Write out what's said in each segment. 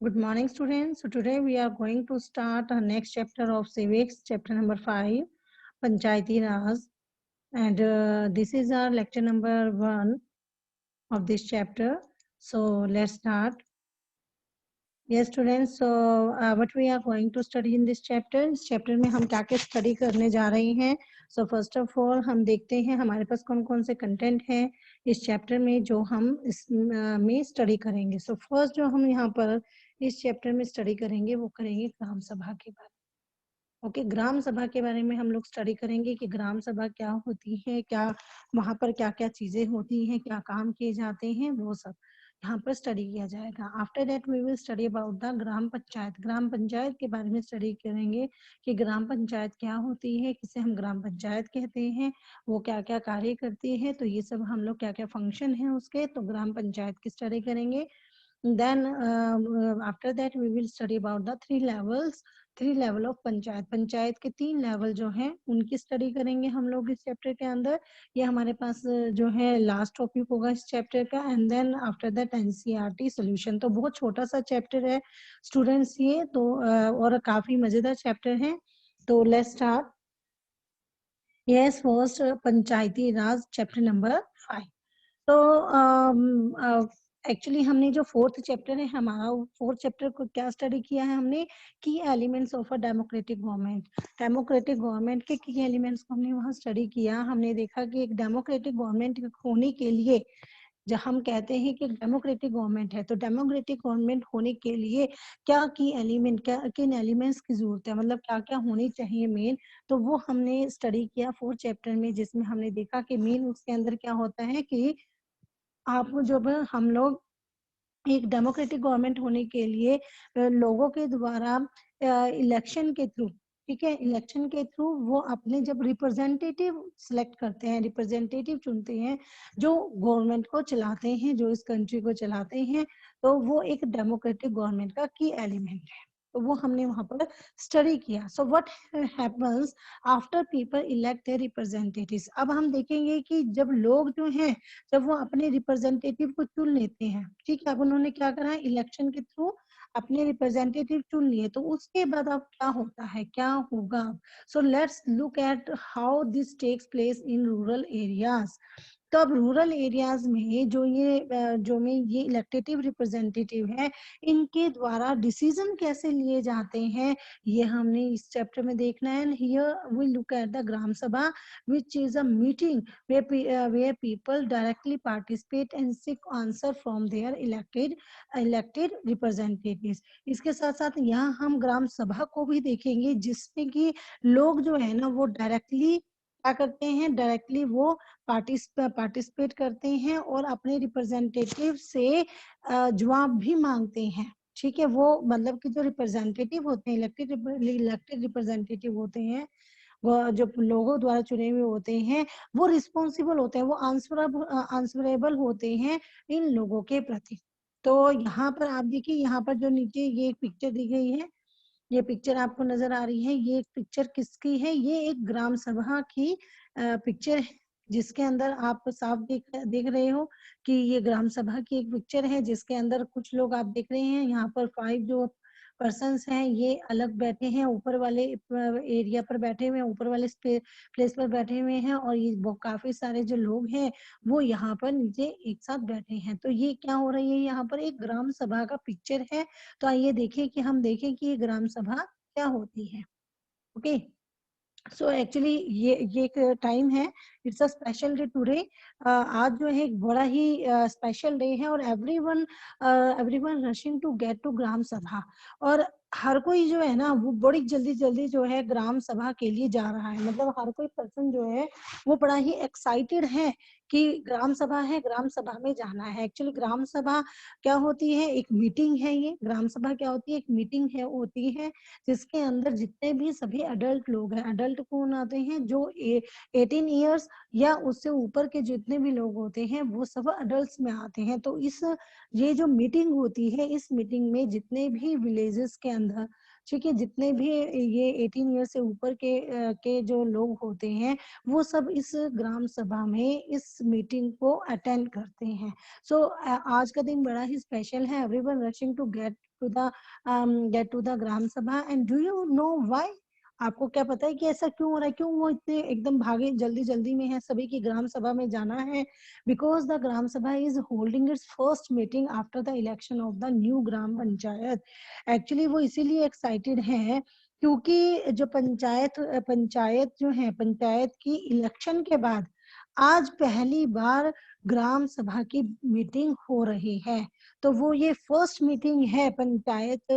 Good morning, students. So today we are going to start our next chapter of civics, chapter number 5, Panchayati Raj, and this is our lecture number 1 of this chapter. So let's start. Yes, students. So what we are going to study in this chapter? इस chapter में हम क्या क्या study करने जा रहे हैं? So first of all हम देखते हैं हमारे पास कौन कौन से content हैं इस chapter में जो हम में study करेंगे. So first जो हम यहाँ पर इस चैप्टर में स्टडी करेंगे वो करेंगे ग्राम सभा के बारे में. ओके, ग्राम सभा के बारे में हम लोग स्टडी करेंगे कि ग्राम सभा क्या होती है, क्या वहां पर क्या क्या चीजें होती हैं, क्या काम किए जाते हैं, वो सब यहाँ पर स्टडी किया जाएगा. After that we will study about the ग्राम पंचायत. ग्राम पंचायत के बारे में स्टडी करेंगे कि ग्राम पंचायत क्या होती है, किसे हम ग्राम पंचायत कहते हैं, वो क्या क्या कार्य करती है, तो ये सब हम लोग क्या क्या फंक्शन है उसके, तो ग्राम पंचायत की स्टडी करेंगे. Then after that we will study about the three level of panchayat. Panchayat के 3 लेवल जो हैं उनकी स्टडी करेंगे हम लोग इस चैप्टर के अंदर. ये हमारे पास जो है लास्ट टॉपिक होगा इस चैप्टर का. And then after that NCERT solution. तो बहुत छोटा सा चैप्टर है स्टूडेंट्स ये तो, और काफी मजेदार चैप्टर है. तो let's start. Yes, first Panchayati Raj chapter number 5. तो एक्चुअली हमने जो फोर्थ चैप्टर है हमारा, फोर्थ चैप्टर को क्या स्टडी किया है हमने, की elements of a democratic government. Democratic government के की एलिमेंट्स को हमने वहाँ स्टडी किया. हमने देखा कि एक डेमोक्रेटिक गवर्नमेंट होने के लिए, जब हम कहते हैं कि डेमोक्रेटिक गवर्नमेंट है तो डेमोक्रेटिक गवर्नमेंट होने के लिए क्या की एलिमेंट, क्या किन एलिमेंट्स की जरूरत है, मतलब क्या क्या होनी चाहिए मेन, तो वो हमने स्टडी किया फोर्थ चैप्टर में, जिसमें हमने देखा कि मेन उसके अंदर क्या होता है कि आप जब हम लोग एक डेमोक्रेटिक गवर्नमेंट होने के लिए लोगों के द्वारा इलेक्शन के थ्रू, ठीक है, इलेक्शन के थ्रू वो अपने जब रिप्रेजेंटेटिव सिलेक्ट करते हैं, रिप्रेजेंटेटिव चुनते हैं जो गवर्नमेंट को चलाते हैं, जो इस कंट्री को चलाते हैं, तो वो एक डेमोक्रेटिक गवर्नमेंट का की एलिमेंट है. तो वो हमने वहां पर स्टडी किया. So what happens after people elect their representatives. अब हम देखेंगे कि जब लोग जो हैं, जब वो अपने रिप्रेजेंटेटिव को चुन लेते हैं, ठीक है, अब उन्होंने क्या करा, इलेक्शन के थ्रू अपने रिप्रेजेंटेटिव चुन लिए, तो उसके बाद अब क्या होता है, क्या होगा. So let's look at how this takes place in rural areas. तो अब रूरल एरियाज में जो में ये इलेक्टेटिव रिप्रेजेंटेटिव है, इनके द्वारा डिसीजन कैसे लिए जाते हैं, ये हमने इस चैप्टर में देखना है. Here we look at the gram sabha which is a meeting where people directly participate and seek answer from their elected representatives. इसके साथ साथ यहाँ हम ग्राम सभा को भी देखेंगे जिसमें कि लोग जो है ना वो डायरेक्टली क्या करते हैं, डायरेक्टली वो पार्टिसिपेट करते हैं और अपने रिप्रेजेंटेटिव से जवाब भी मांगते हैं. ठीक है, वो मतलब कि जो रिप्रेजेंटेटिव होते हैं, इलेक्टेड रिप्रेजेंटेटिव होते हैं, वो जो लोगों द्वारा चुने हुए होते हैं, वो रिस्पॉन्सिबल होते हैं, वो आंसरेबल होते हैं इन लोगों के प्रति. तो यहाँ पर आप देखिए, यहाँ पर जो नीचे ये एक पिक्चर दी गई है, ये पिक्चर आपको नजर आ रही है, ये एक पिक्चर किसकी है, ये एक ग्राम सभा की पिक्चर है, जिसके अंदर आप साफ देख रहे हो कि ये ग्राम सभा की एक पिक्चर है, जिसके अंदर कुछ लोग आप देख रहे हैं. यहाँ पर 5 जो पर्सन्स हैं ये अलग बैठे हैं, ऊपर वाले एरिया पर बैठे हुए हैं, ऊपर वाले प्लेस पर बैठे हुए हैं, और ये काफी सारे जो लोग हैं वो यहाँ पर नीचे एक साथ बैठे हैं. तो ये क्या हो रही है, यहाँ पर एक ग्राम सभा का पिक्चर है. तो आइए देखें कि हम देखें कि ये ग्राम सभा क्या होती है. ओके, सो एक्चुअली ये एक टाइम है, it's a special day today. आज जो है एक बड़ा ही स्पेशल डे है, और everyone rushing to get to gram sabha. और हर कोई जो है ना वो बड़ी जल्दी जल्दी जो है ग्राम सभा के लिए जा रहा है, मतलब हर कोई पर्सन जो है वो बड़ा ही एक्साइटेड है कि ग्राम सभा है, ग्राम सभा में जाना है. एक्चुअली ग्राम सभा क्या होती है, एक मीटिंग है. ये ग्राम सभा क्या होती है, एक मीटिंग है, होती है जिसके अंदर जितने भी सभी अडल्ट लोग हैं, अडल्ट कौन आते हैं, जो 18 ईयर्स या उससे ऊपर के जितने भी लोग होते हैं वो सब अडल्ट में आते हैं. तो इस ये जो मीटिंग होती है, इस मीटिंग में जितने भी विलेजेस के अंदर, ठीक है, जितने भी ये 18 ईयर से ऊपर के जो लोग होते हैं वो सब इस ग्राम सभा में इस मीटिंग को अटेंड करते हैं. सो आज का दिन बड़ा ही स्पेशल है. Everyone rushing to get to the gram sabha and do you know why? आपको क्या पता है कि ऐसा क्यों हो रहा है, क्यों वो इतने एकदम भागे जल्दी जल्दी में है, सभी की ग्राम सभा में जाना है? बिकॉज द ग्राम सभा is holding its first meeting after the election of the new gram panchayat. Actually वो इसीलिए एक्साइटेड है क्योंकि जो पंचायत पंचायत जो है, पंचायत की इलेक्शन के बाद आज पहली बार ग्राम सभा की मीटिंग हो रही है। तो वो ये फर्स्ट मीटिंग है पंचायत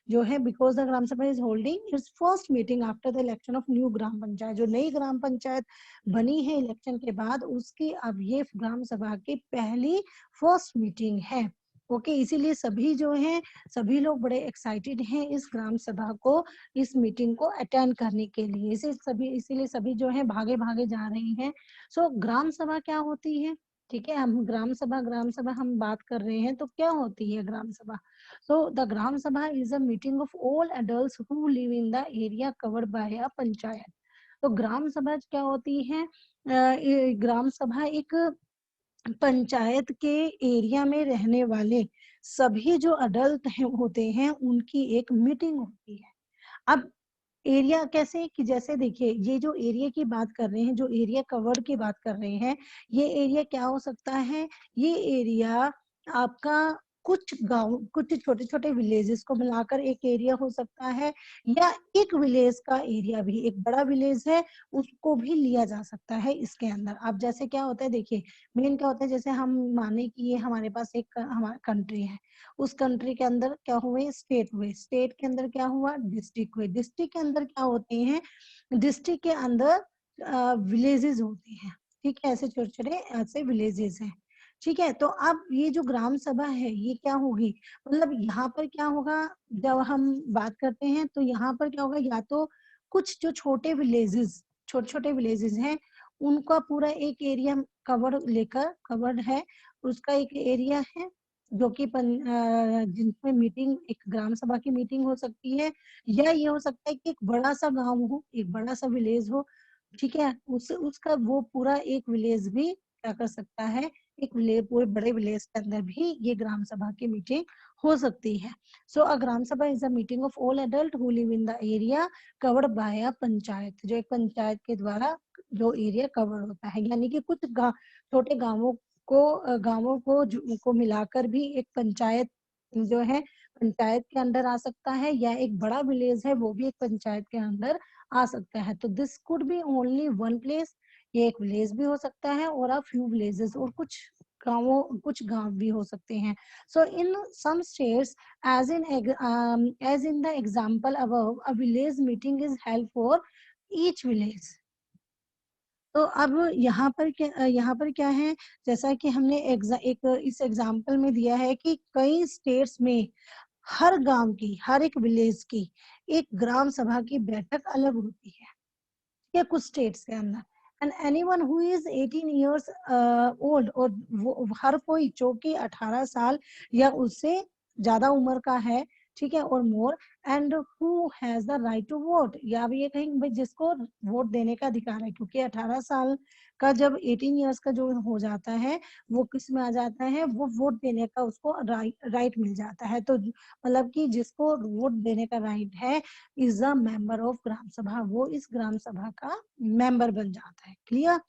जो है, बिकॉज द ग्राम सभा is holding its first meeting after the election of new gram panchayat. जो नई ग्राम पंचायत बनी है इलेक्शन के बाद, उसकी अब ये ग्राम सभा की पहली फर्स्ट मीटिंग है। ओके, इसीलिए सभी जो हैं, सभी लोग बड़े एक्साइटेड हैं इस ग्राम सभा को, इस मीटिंग को अटेंड करने के लिए। इसीलिए सभी जो है भागे भागे जा रही हैं। सो ग्राम सभा क्या होती है? ठीक है, हम ग्राम सभा हम बात कर रहे हैं, तो क्या होती है ग्राम सभा? सो द ग्राम सभा is a meeting of all adults who live in the area covered by a panchayat. तो ग्राम सभा क्या होती है? ग्राम सभा एक पंचायत के एरिया में रहने वाले सभी जो अडल्ट हैं होते हैं, उनकी एक मीटिंग होती है। अब एरिया कैसे कि जैसे देखिए, ये जो एरिया की बात कर रहे हैं, जो एरिया कवर्ड की बात कर रहे हैं, ये एरिया क्या हो सकता है? ये एरिया आपका कुछ गांव, कुछ छोटे छोटे विलेजेस को मिलाकर एक एरिया हो सकता है, या एक विलेज का एरिया भी, एक बड़ा विलेज है उसको भी लिया जा सकता है इसके अंदर। अब जैसे क्या होता है, देखिए मेन क्या होता है, जैसे हम माने कि ये हमारे पास एक हमारा कंट्री है, उस कंट्री के अंदर क्या हुए? स्टेट हुए, स्टेट के अंदर क्या हुआ? डिस्ट्रिक्ट हुए, डिस्ट्रिक्ट के अंदर क्या होते हैं? डिस्ट्रिक्ट के अंदर विलेजेस होते हैं। ठीक है, ऐसे छोटे छोटे ऐसे विलेजेस हैं। ठीक है, तो अब ये जो ग्राम सभा है ये क्या होगी? मतलब यहाँ पर क्या होगा, जब हम बात करते हैं तो यहाँ पर क्या होगा, या तो कुछ जो छोटे विलेजेस, छोटे छोटे विलेजेस हैं, उनका पूरा एक एरिया कवर्ड है, उसका एक एरिया है जो कि जिनमें मीटिंग, एक ग्राम सभा की मीटिंग हो सकती है, या ये हो सकता है कि एक बड़ा सा गांव हो, एक बड़ा सा विलेज हो। ठीक है, उसका वो पूरा एक विलेज भी क्या कर सकता है, एक विलेज, पूरे बड़े विलेज के अंदर भी ये ग्राम सभा की मीटिंग हो सकती है। सो अ ग्राम सभा is a meeting of all adult who live in the area covered by a panchayat. जो एक पंचायत के द्वारा जो एरिया कवर होता है, यानी कि कुछ छोटे गांवों को मिलाकर भी एक पंचायत जो है, पंचायत के अंदर आ सकता है, या एक बड़ा विलेज है वो भी एक पंचायत के अंदर आ सकता है। तो this could be only one place, ये एक विलेज भी हो सकता है, और अ फ्यू विलेजेस, और कुछ गांव भी हो सकते हैं। So in some states, as in the example above, a village meeting is held for each village. तो अब यहाँ पर क्या है, जैसा कि हमने एक इस एग्जाम्पल में दिया है कि कई स्टेट्स में हर गांव की, हर एक विलेज की एक ग्राम सभा की बैठक अलग होती है, या कुछ स्टेट्स के अंदर। And anyone who is 18 years old, और वो हर कोई जो कि 18 साल या उससे ज्यादा उम्र का है, ठीक है, और more, and who has the right to vote, या अब ये कहेंगे भाई जिसको वोट देने का अधिकार है, क्योंकि 18 साल का जब 18 इयर्स का जो हो जाता है, वो किस में आ जाता है, वो वोट देने का उसको राइट मिल जाता है। तो मतलब कि जिसको वोट देने का राइट है is a member of gram sabha, वो इस ग्राम सभा का मेंबर बन जाता है। क्लियर?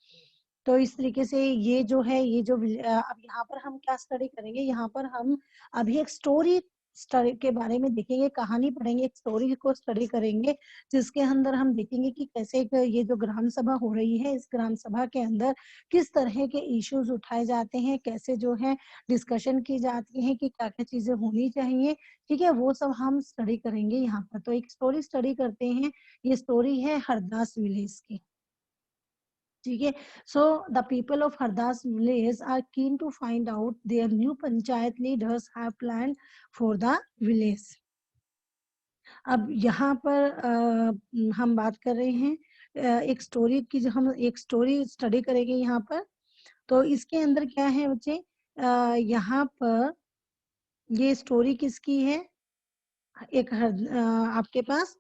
तो इस तरीके से ये जो है, अब यहाँ पर हम क्या स्टडी करेंगे, यहाँ पर हम अभी एक स्टोरी के बारे में देखेंगे, कहानी पढ़ेंगे, एक स्टोरी को स्टडी करेंगे, जिसके अंदर हम देखेंगे कि कैसे ये जो ग्राम सभा हो रही है, इस ग्राम सभा के अंदर किस तरह के इश्यूज उठाए जाते हैं, कैसे जो है डिस्कशन की जाती है कि क्या क्या चीजें होनी चाहिए। ठीक है, वो सब हम स्टडी करेंगे यहाँ पर। तो एक स्टोरी स्टडी करते हैं, ये स्टोरी है हरदास विलेज की। ठीक है, so the people of Hardas village are keen to find out their new panchayat leaders have plan for the village. अब यहाँ पर हम बात कर रहे हैं एक स्टोरी की, जो हम एक स्टोरी स्टडी करेंगे यहाँ पर। तो इसके अंदर क्या है बच्चे, यहाँ पर ये स्टोरी किसकी है? आपके पास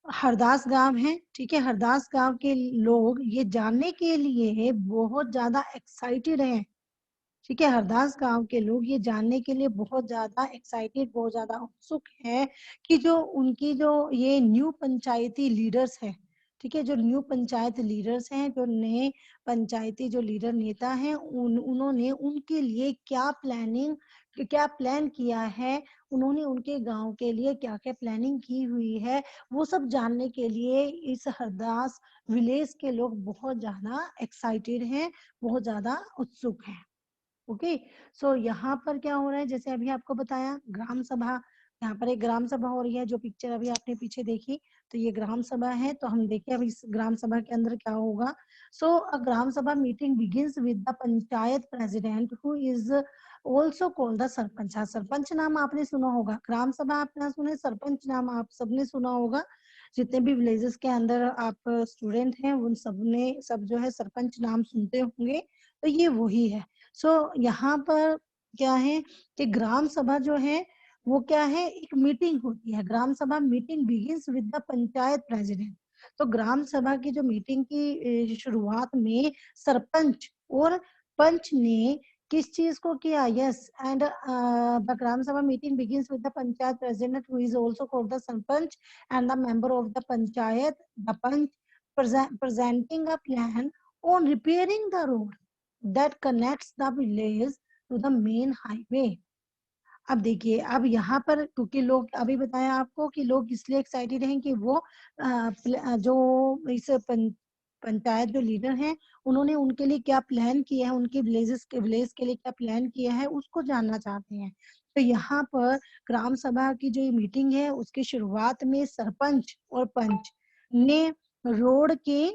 हरदास गांव है, ठीक है, हरदास गांव के लोग ये जानने के लिए बहुत ज्यादा एक्साइटेड हैं, ठीक है। हरदास गांव के लोग ये जानने के लिए बहुत ज्यादा एक्साइटेड, बहुत ज्यादा उत्सुक है कि जो उनकी जो ये न्यू पंचायती लीडर्स है, ठीक है, जो न्यू पंचायत लीडर्स हैं, जो नए पंचायती जो लीडर नेता हैं, उन्होंने उनके लिए क्या प्लान किया है, उन्होंने उनके गांव के लिए क्या क्या प्लानिंग की हुई है, वो सब जानने के लिए इस हरदास विलेज के लोग बहुत ज्यादा एक्साइटेड हैं, बहुत ज्यादा उत्सुक हैं। ओके। सो यहाँ पर क्या हो रहा है, जैसे अभी आपको बताया ग्राम सभा, यहाँ पर एक ग्राम सभा हो रही है, जो पिक्चर अभी आपने पीछे देखी, तो ये ग्राम सभा है। तो हम देखिए अभी इस ग्राम सभा के अंदर क्या होगा। सो a gram sabha meeting begins with the panchayat president who is also called the sarpanch. हाँ, सरपंच नाम आपने सुना होगा, ग्राम सभा आपने सुने, सरपंच नाम आप सबने सुना होगा। जितने भी विलेजेस के अंदर आप स्टूडेंट हैं, उन सबने सब जो है सरपंच नाम सुनते होंगे, तो ये वही है। सो यहाँ पर क्या है कि ग्राम सभा जो है वो क्या है, एक मीटिंग होती है। Gram sabha meeting begins with the panchayat president. तो ग्राम सभा की जो मीटिंग की शुरुआत में सरपंच और पंच ने किस चीज को किया, yes, and the gram sabha meeting begins with the panchayat president who is also called the sarpanch and the member of the panchayat, the panch presenting a plan on repairing the road that connects the village to the main highway। अब देखिए, अब यहाँ पर क्योंकि लोग, अभी बताया आपको कि लोग इसलिए एक्साइटेड हैं कि वो जो इस पंचायत जो लीडर हैं, उन्होंने उनके लिए क्या प्लान किया है, उनके विलेज के लिए क्या प्लान किया है, उसको जानना चाहते हैं। तो यहाँ पर ग्राम सभा की जो मीटिंग है, उसकी शुरुआत में सरपंच और पंच ने रोड के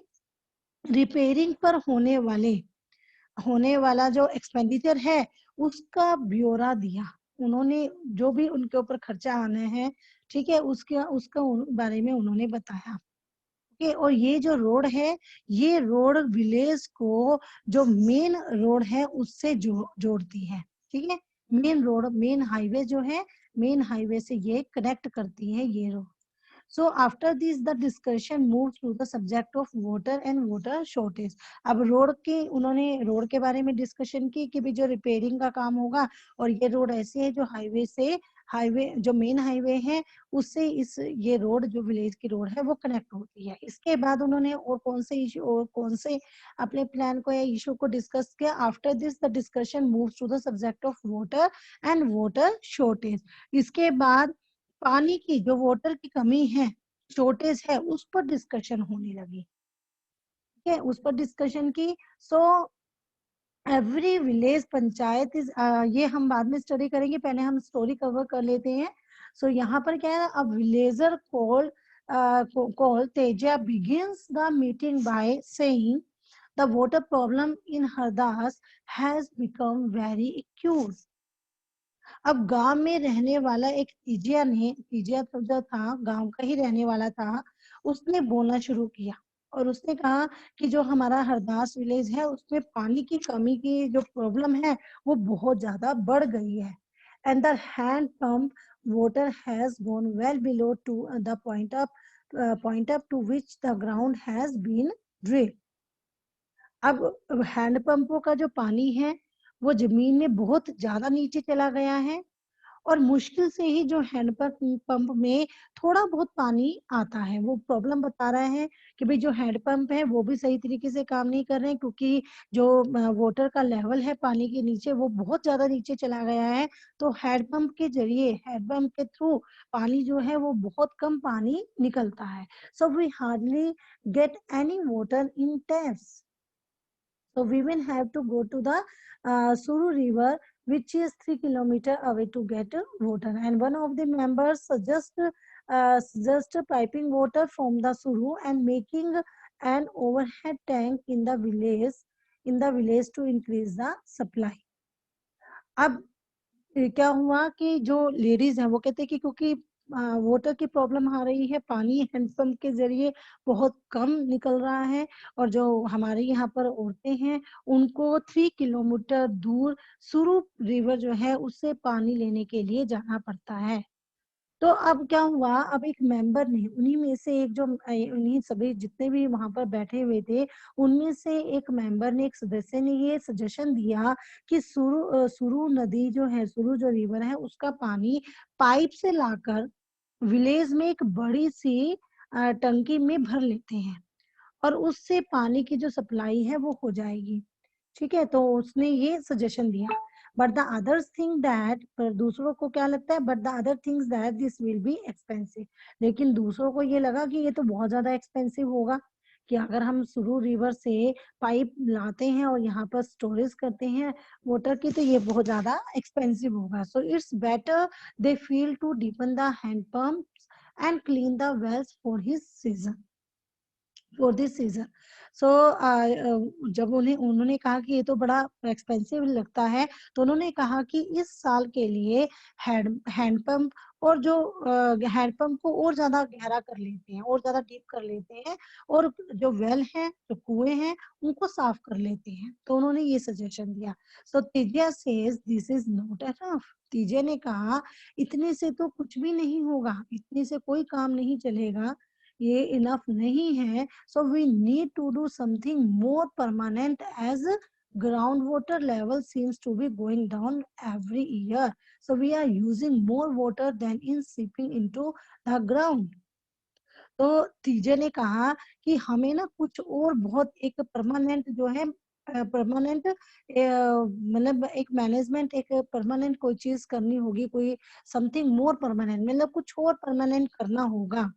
रिपेयरिंग पर होने वाला जो एक्सपेंडिचर है उसका ब्यौरा दिया। उन्होंने जो भी उनके ऊपर खर्चा आना है, ठीक है, उसका उसका बारे में उन्होंने बताया। ओके। और ये जो रोड है, ये रोड विलेज को जो मेन रोड है उससे जोड़ती है। ठीक है, मेन रोड, मेन हाईवे जो है, मेन हाईवे से ये कनेक्ट करती है ये road. So after this the discussion moves to the subject of water and water shortage। अब रोड की, उन्होंने रोड के बारे में डिस्कशन की कि भी जो रिपेयरिंग का काम होगा, और ये रोड ऐसी है जो हाईवे जो मेन हाईवे है उससे इस ये रोड जो विलेज की रोड है वो कनेक्ट होती है। इसके बाद उन्होंने और कौन से इशू और कौन से अपने प्लान को या इशू को डिस्कस किया। After this the discussion moves to the subject of water and water shortage. इसके बाद पानी की जो वाटर की कमी है, शॉर्टेज है, उस पर डिस्कशन होने लगी। ठीक है, उस पर डिस्कशन की। So every village panchayat is, ये हम बाद में स्टडी करेंगे, पहले हम स्टोरी कवर कर लेते हैं। सो यहाँ पर क्या है, अब villager call Teja begins the meeting by saying the water problem in Hardas has become very acute. अब गांव में रहने वाला एक तीजिया तो जो था, गांव का ही रहने वाला था, उसने बोलना शुरू किया और उसने कहा कि जो हमारा हरदास विलेज है उसमें पानी की कमी की जो प्रॉब्लम है वो बहुत ज्यादा बढ़ गई है। And the hand pump water has gone well below to the point up to which the ground has been drilled। अब हैंडपंपों का जो पानी है वो जमीन में बहुत ज्यादा नीचे चला गया है, और मुश्किल से ही जो हैंडपंप पंप में थोड़ा बहुत पानी आता है। वो प्रॉब्लम बता रहा है कि भाई जो हैंडपंप है वो भी सही तरीके से काम नहीं कर रहे हैं, क्योंकि जो वाटर का लेवल है पानी के नीचे वो बहुत ज्यादा नीचे चला गया है। तो हैंडपंप के जरिए, हैंडपंप के थ्रू पानी जो है वो बहुत कम पानी निकलता है। So we hardly get any water in taps. So women have to go to the Suru river, which is 3 kilometers away to get water. And one of the members suggest piping water from the Suru and making an overhead tank in the village to increase the supply। अब क्या हुआ कि जो ladies हैं वो कहते हैं कि क्योंकि वाटर की प्रॉब्लम आ रही है, पानी हैंडपंप के जरिए बहुत कम निकल रहा है, और जो हमारे यहाँ पर औरतें हैं उनको 3 किलोमीटर दूर सुरु रिवर जो है उससे पानी लेने के लिए जाना पड़ता है। तो अब क्या हुआ, अब एक मेंबर ने, उन्हीं में से एक जो उन्हीं सभी जितने भी वहां पर बैठे हुए थे, उनमें से एक मेंबर ने, एक सदस्य ने ये सजेशन दिया कि सुरु नदी जो है, सुरु जो रिवर है, उसका पानी पाइप से लाकर विलेज में एक बड़ी सी टंकी में भर लेते हैं, और उससे पानी की जो सप्लाई है वो हो जाएगी। ठीक है, तो उसने ये सजेशन दिया। But the others think that, पर दूसरों को क्या लगता है, but the other things that this will be expensive, लेकिन दूसरों को ये लगा कि ये तो बहुत ज्यादा एक्सपेंसिव होगा, कि अगर हम सुरु रिवर से पाइप लाते हैं और यहाँ पर स्टोरेज करते हैं वाटर की, तो ये बहुत ज्यादा एक्सपेंसिव होगा। So it's better they feel to deepen the hand pump and clean the wells for his season, for this season. सो जब उन्होंने कहा कि ये तो बड़ा एक्सपेंसिव लगता है, तो उन्होंने कहा कि इस साल के लिए हैंडपंप, और जो हैंडपंप को और ज्यादा गहरा कर लेते हैं, और ज्यादा डीप कर लेते हैं, और जो वेल है, जो कुएं हैं, उनको साफ कर लेते हैं। तो उन्होंने ये सजेशन दिया। So Tijiya says this is not enough. Tije ने कहा इतने से तो कुछ भी नहीं होगा, इतने से कोई काम नहीं चलेगा, ये इनफ नहीं है। So we need to do something more permanent as groundwater level seems to be going down every year. So we are using more water than in seeping into the ground. तो तीजे ने कहा कि हमें ना कुछ और बहुत एक परमानेंट जो है, परमानेंट मतलब एक मैनेजमेंट, एक परमानेंट कोई चीज करनी होगी, कोई समथिंग मोर परमानेंट, मतलब कुछ और परमानेंट करना होगा।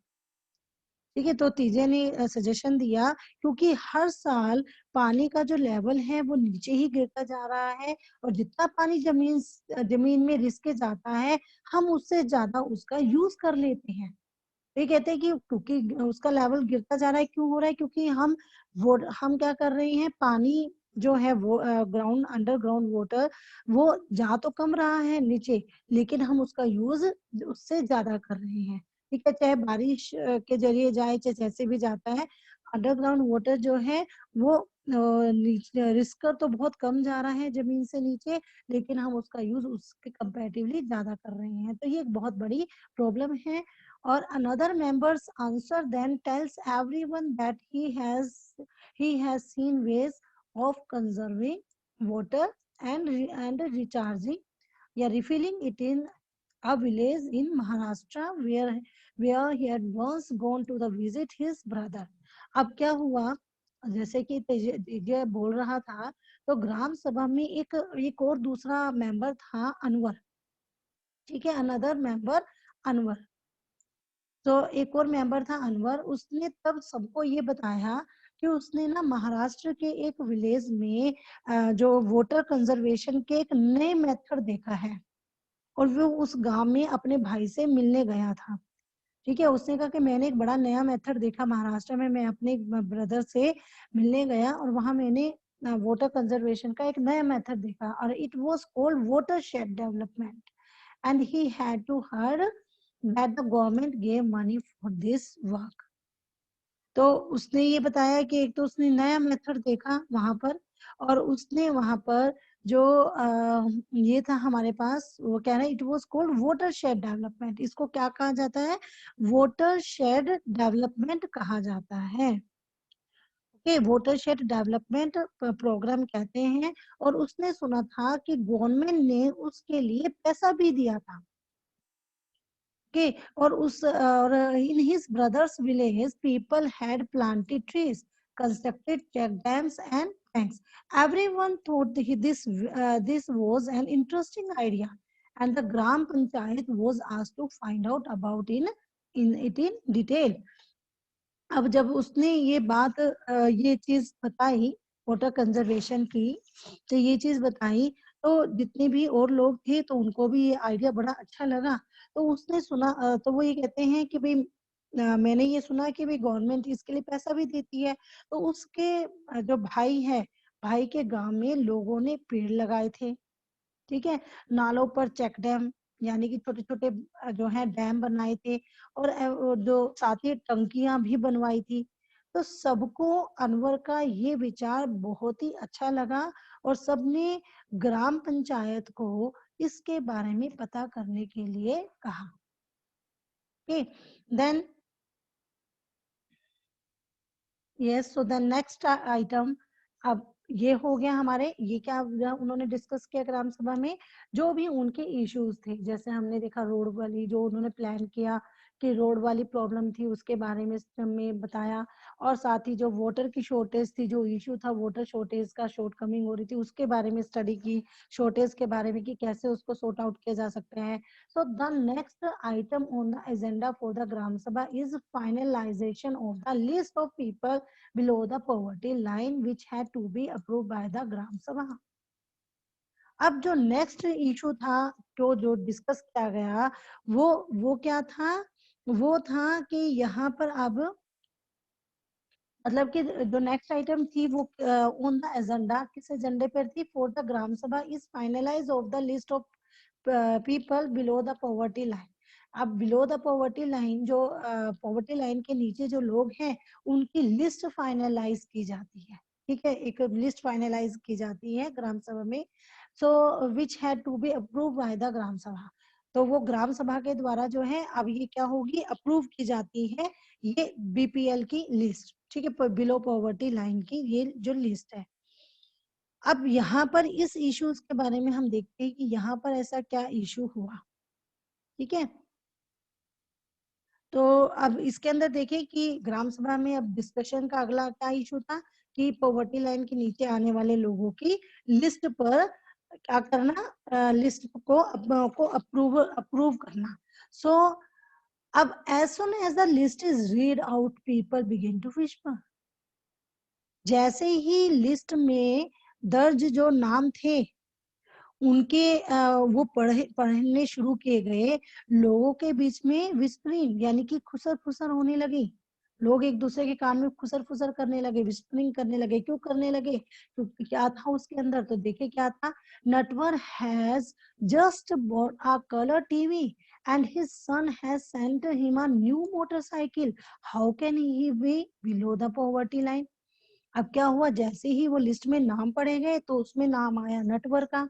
ठीक है, तो तीजे ने सजेशन दिया, क्योंकि हर साल पानी का जो लेवल है वो नीचे ही गिरता जा रहा है, और जितना पानी जमीन में रिस के जाता है, हम उससे ज्यादा उसका यूज कर लेते हैं। तो ये कहते हैं कि क्योंकि उसका लेवल गिरता जा रहा है, क्यों हो रहा है, क्योंकि हम क्या कर रहे हैं, पानी जो है वो ग्राउंड, अंडरग्राउंड वाटर, वो जा तो कम रहा है नीचे, लेकिन हम उसका यूज उससे ज्यादा कर रहे हैं। ठीक है, चाहे बारिश के जरिए जाए, चाहे जैसे भी जाता है, अंडरग्राउंड वाटर जो है वो नीचे रिस्क तो बहुत कम जा रहा है जमीन से नीचे, लेकिन हम उसका यूज उसके कंपैरेटिवली ज्यादा कर रहे हैं। तो ये एक बहुत बड़ी प्रॉब्लम है। Or another member's answer then tells everyone that he has seen ways of conserving water and recharging, yeah, refilling it in a village in Maharashtra where he had once gone to the visit his brother. अब क्या हुआ, जैसे कि तेजय बोल रहा था, तो ग्राम सभा में एक और दूसरा मेंबर था, अनवर। ठीक है, अनदर मेंबर अनवर। तो एक और मेंबर था अनवर, उसने तब सबको ये बताया कि उसने ना महाराष्ट्र के एक विलेज में जो वाटर कंजर्वेशन के एक नए मेथड देखा है, और वो उस गांव में अपने भाई से मिलने गया था। ठीक है, उसने कहा कि मैंने एक बड़ा नया मेथड देखा महाराष्ट्र में, मैं अपने ब्रदर से मिलने गया और वहां मैंने वाटर कंजर्वेशन का एक नया मेथड देखा, और it was called watershed development, and he had to heard that the government gave money for this work. तो उसने ये बताया कि एक तो उसने नया मेथड देखा वहां पर, और उसने वहां पर जो ये था हमारे पास, वो कह रहा है it was called watershed development. इसको क्या कहा जाता है, वाटर शेड डेवलपमेंट कहा जाता है। Okay, watershed development programme कहते हैं। और उसने सुना था कि गवर्नमेंट ने उसके लिए पैसा भी दिया था। Okay, और in his brother's village, people had planted trees, constructed check dams and tanks. Everyone thought this was an interesting idea, and the Gram Panchayat was asked to find out about in detail. अब जब उसने ये बात ये चीज बताई water conservation की, तो ये चीज बताई, तो जितने भी और लोग थे तो उनको भी ये आइडिया बड़ा अच्छा लगा। तो उसने सुना, तो वो ये कहते हैं कि भाई मैंने ये सुना कि भाई गवर्नमेंट इसके लिए पैसा भी देती है। तो उसके जो भाई है, भाई के गांव में लोगों ने पेड़ लगाए थे। ठीक है, नालों पर चेक डैम, यानी कि छोटे छोटे जो है डैम बनाए थे, और जो साथ ही टंकियां भी बनवाई थी। तो सबको अनवर का ये विचार बहुत ही अच्छा लगा, और सबने ग्राम पंचायत को इसके बारे में पता करने के लिए कहा। Okay, then yes, so the next item, अब ये हो गया हमारे, ये क्या उन्होंने डिस्कस किया ग्राम सभा में, जो भी उनके इश्यूज थे, जैसे हमने देखा रोड वाली, जो उन्होंने प्लान किया कि रोड वाली प्रॉब्लम थी उसके बारे में बताया, और साथ ही जो वाटर की शॉर्टेज थी, जो इशू था वाटर शॉर्टेज का, शॉर्ट कमिंग हो रही थी, उसके बारे में स्टडी की, शॉर्टेज के बारे में कि कैसे उसको सॉर्ट आउट किया जा सकता है. So the next item on the agenda for the Gram Sabha is finalization of the list of people below the poverty line which had to be approved by the Gram Sabha. अब जो next issue था, जो discuss किया गया, वो क्या था, वो था कि यहाँ पर अब मतलब कि जो नेक्स्ट आइटम थी वो ऑन द एजेंडा, किस एजेंडे पर थी, फॉर द ग्राम सभा is finalise of the list of people below the poverty line. अब बिलो द पॉवर्टी लाइन, जो पॉवर्टी लाइन के नीचे जो लोग हैं, उनकी लिस्ट फाइनलाइज की जाती है. ठीक है, एक लिस्ट फाइनलाइज की जाती है ग्राम सभा में. So which had to be approve by the ग्राम सभा. तो वो ग्राम सभा के द्वारा जो है अब ये क्या होगी, अप्रूव की जाती है ये बीपीएल की लिस्ट. ठीक है, बिलो पॉवर्टी लाइन की ये जो लिस्ट है. अब यहाँ पर इस इश्यूज के बारे में हम देखते हैं कि यहाँ पर ऐसा क्या इशू हुआ. ठीक है, तो अब इसके अंदर देखें कि ग्राम सभा में अब डिस्कशन का अगला क्या इशू था कि पॉवर्टी लाइन के नीचे आने वाले लोगों की लिस्ट पर क्या करना, लिस्ट को अप्रूव अप्रूव करना. सो अब as soon as the list is read out, people begin to whisper. जैसे ही लिस्ट में दर्ज जो नाम थे उनके वो पढ़ने शुरू किए गए, लोगों के बीच में विस्परिंग यानी कि खुसर फुसर होने लगी. लोग एक दूसरे के कान में खुसर फुसर करने लगे, विस्परिंग करने लगे. क्यों करने लगे, क्योंकि क्या था उसके अंदर, तो देखिए क्या था. Natwar has just bought a colour TV and his son has sent him a new motorcycle. How can he be below the poverty line. अब क्या हुआ, जैसे ही वो लिस्ट में नाम पढ़े गए तो उसमें नाम आया नटवर का.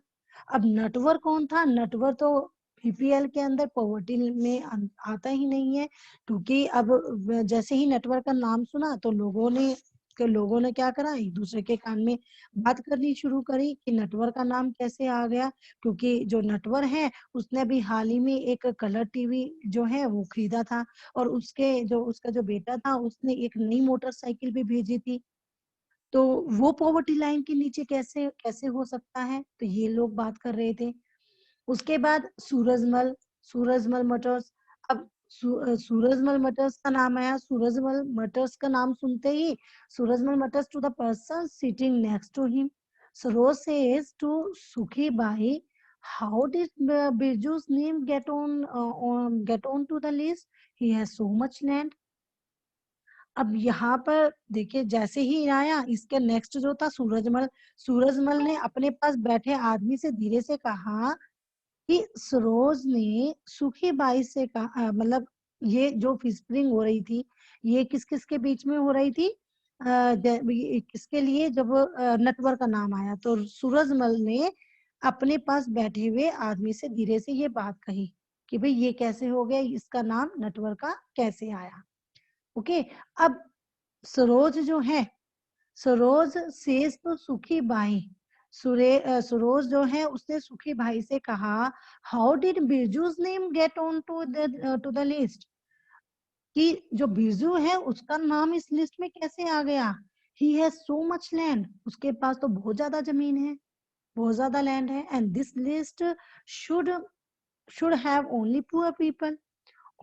अब नटवर कौन था, नटवर तो बीपीएल के अंदर पॉवर्टी में आता ही नहीं है. क्योंकि अब जैसे ही नटवर का नाम सुना तो लोगों ने क्या करा, एक दूसरे के कान में बात करनी शुरू करी कि नटवर का नाम कैसे आ गया. क्योंकि जो नटवर है उसने अभी हाल ही में एक कलर टीवी जो है वो खरीदा था, और उसका जो बेटा था उसने एक नई मोटरसाइकिल भी भेजी थी. तो वो पॉवर्टी लाइन के नीचे कैसे कैसे हो सकता है, तो ये लोग बात कर रहे थे. उसके बाद सूरजमल, सूरजमल मटर्स. अब सूरजमल मटर्स का नाम आया. सूरजमल मटर्स का नाम सुनते ही Surajmal mutters to the person sitting next to him. Saroj says to Sukhi Bai, how did Birju's name get on to the list? He has so much land. अब यहाँ पर देखिए जैसे ही आया, इसके नेक्स्ट जो था सूरजमल. सूरजमल ने अपने पास बैठे आदमी से धीरे से कहा कि सरोज ने सुखी बाई से कहा, मतलब ये जो फिस्परिंग हो रही थी ये किस किस के बीच में हो रही थी, किसके लिए, जब नटवर का नाम आया तो सूरजमल ने अपने पास बैठे हुए आदमी से धीरे से ये बात कही कि भाई ये कैसे हो गया, इसका नाम नटवर का कैसे आया. ओके, अब सरोज जो है, सरोज सेज तो सुखी बाई, सरोज जो है उसने सुखी भाई से कहा, how did Birju's name get on to the list, कि जो बिरजू है उसका नाम इस लिस्ट में कैसे आ गया. He has so much land, उसके पास तो बहुत ज्यादा जमीन है, बहुत ज्यादा लैंड है. And this list should should have only poor people.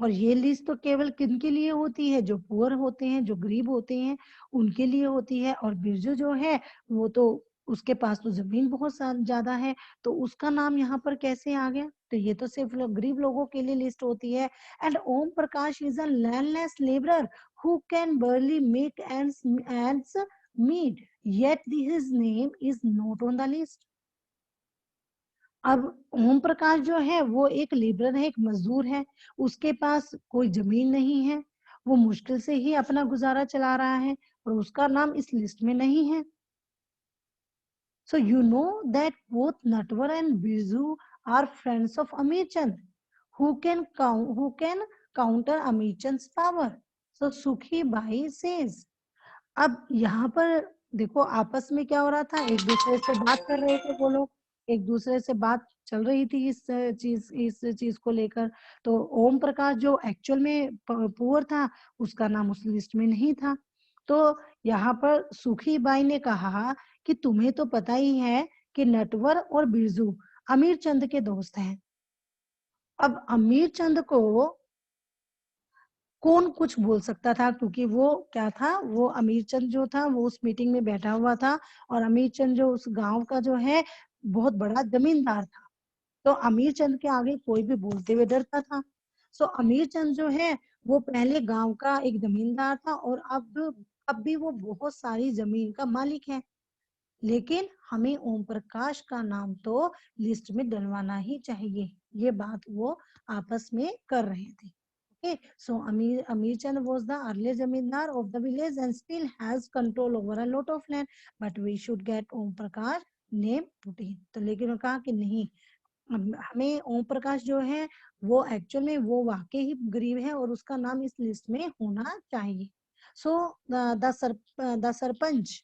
और ये लिस्ट तो केवल किन के लिए होती है, जो पुअर होते हैं, जो गरीब होते हैं, उनके लिए होती है. और बिरजू जो है वो तो उसके पास तो जमीन बहुत ज्यादा है, तो उसका नाम यहाँ पर कैसे आ गया, तो ये तो सिर्फ गरीब लोगों के लिए लिस्ट होती है. And Om Prakash is a landless labourer who can barely make ends meet, yet his name is not on the list. अब ओम प्रकाश जो है वो एक लेबरर है, एक मजदूर है, उसके पास कोई जमीन नहीं है, वो मुश्किल से ही अपना गुजारा चला रहा है, और उसका नाम इस लिस्ट में नहीं है. So you know that both Natwar and Bizu are friends of Amir Chand, who can counter Amirchand's power. So Sukhi Bai says. अब यहाँ पर देखो आपस में क्या हो रहा था, एक दूसरे से बात कर रहे थे वो लोग, एक दूसरे से बात चल रही थी इस चीज को लेकर। तो ओम प्रकाश जो एक्चुअल में पुअर था, उसका नाम उस लिस्ट में नहीं था। तो यहाँ पर सुखी बाई ने कहा कि तुम्हें तो पता ही है कि नटवर और बिरजू अमीर चंद के दोस्त हैं। अब अमीर चंद को कौन कुछ बोल सकता था, क्योंकि वो क्या था, वो अमीर चंद जो था वो उस मीटिंग में बैठा हुआ था, और अमीर चंद जो उस गांव का जो है बहुत बड़ा जमींदार था। तो अमीर चंद के आगे कोई भी बोलते हुए डरता था। सो अमीर चंद जो है वो पहले गांव का एक जमींदार था, और अब भी वो बहुत सारी जमीन का मालिक है। लेकिन हमें ओम प्रकाश का नाम तो लिस्ट में डलवाना ही चाहिए, ये बात वो आपस में कर रहे थे। Okay, so Amir Chand was the earlier zamindar of the village and still has control over a lot of land, but we should get Om Prakash name put in. तो लेकिन उन्होंने कहा कि नहीं, हमें ओम प्रकाश जो है वो एक्चुअल में वो वाकई ही गरीब है और उसका नाम इस लिस्ट में होना चाहिए। सो the sarpanch,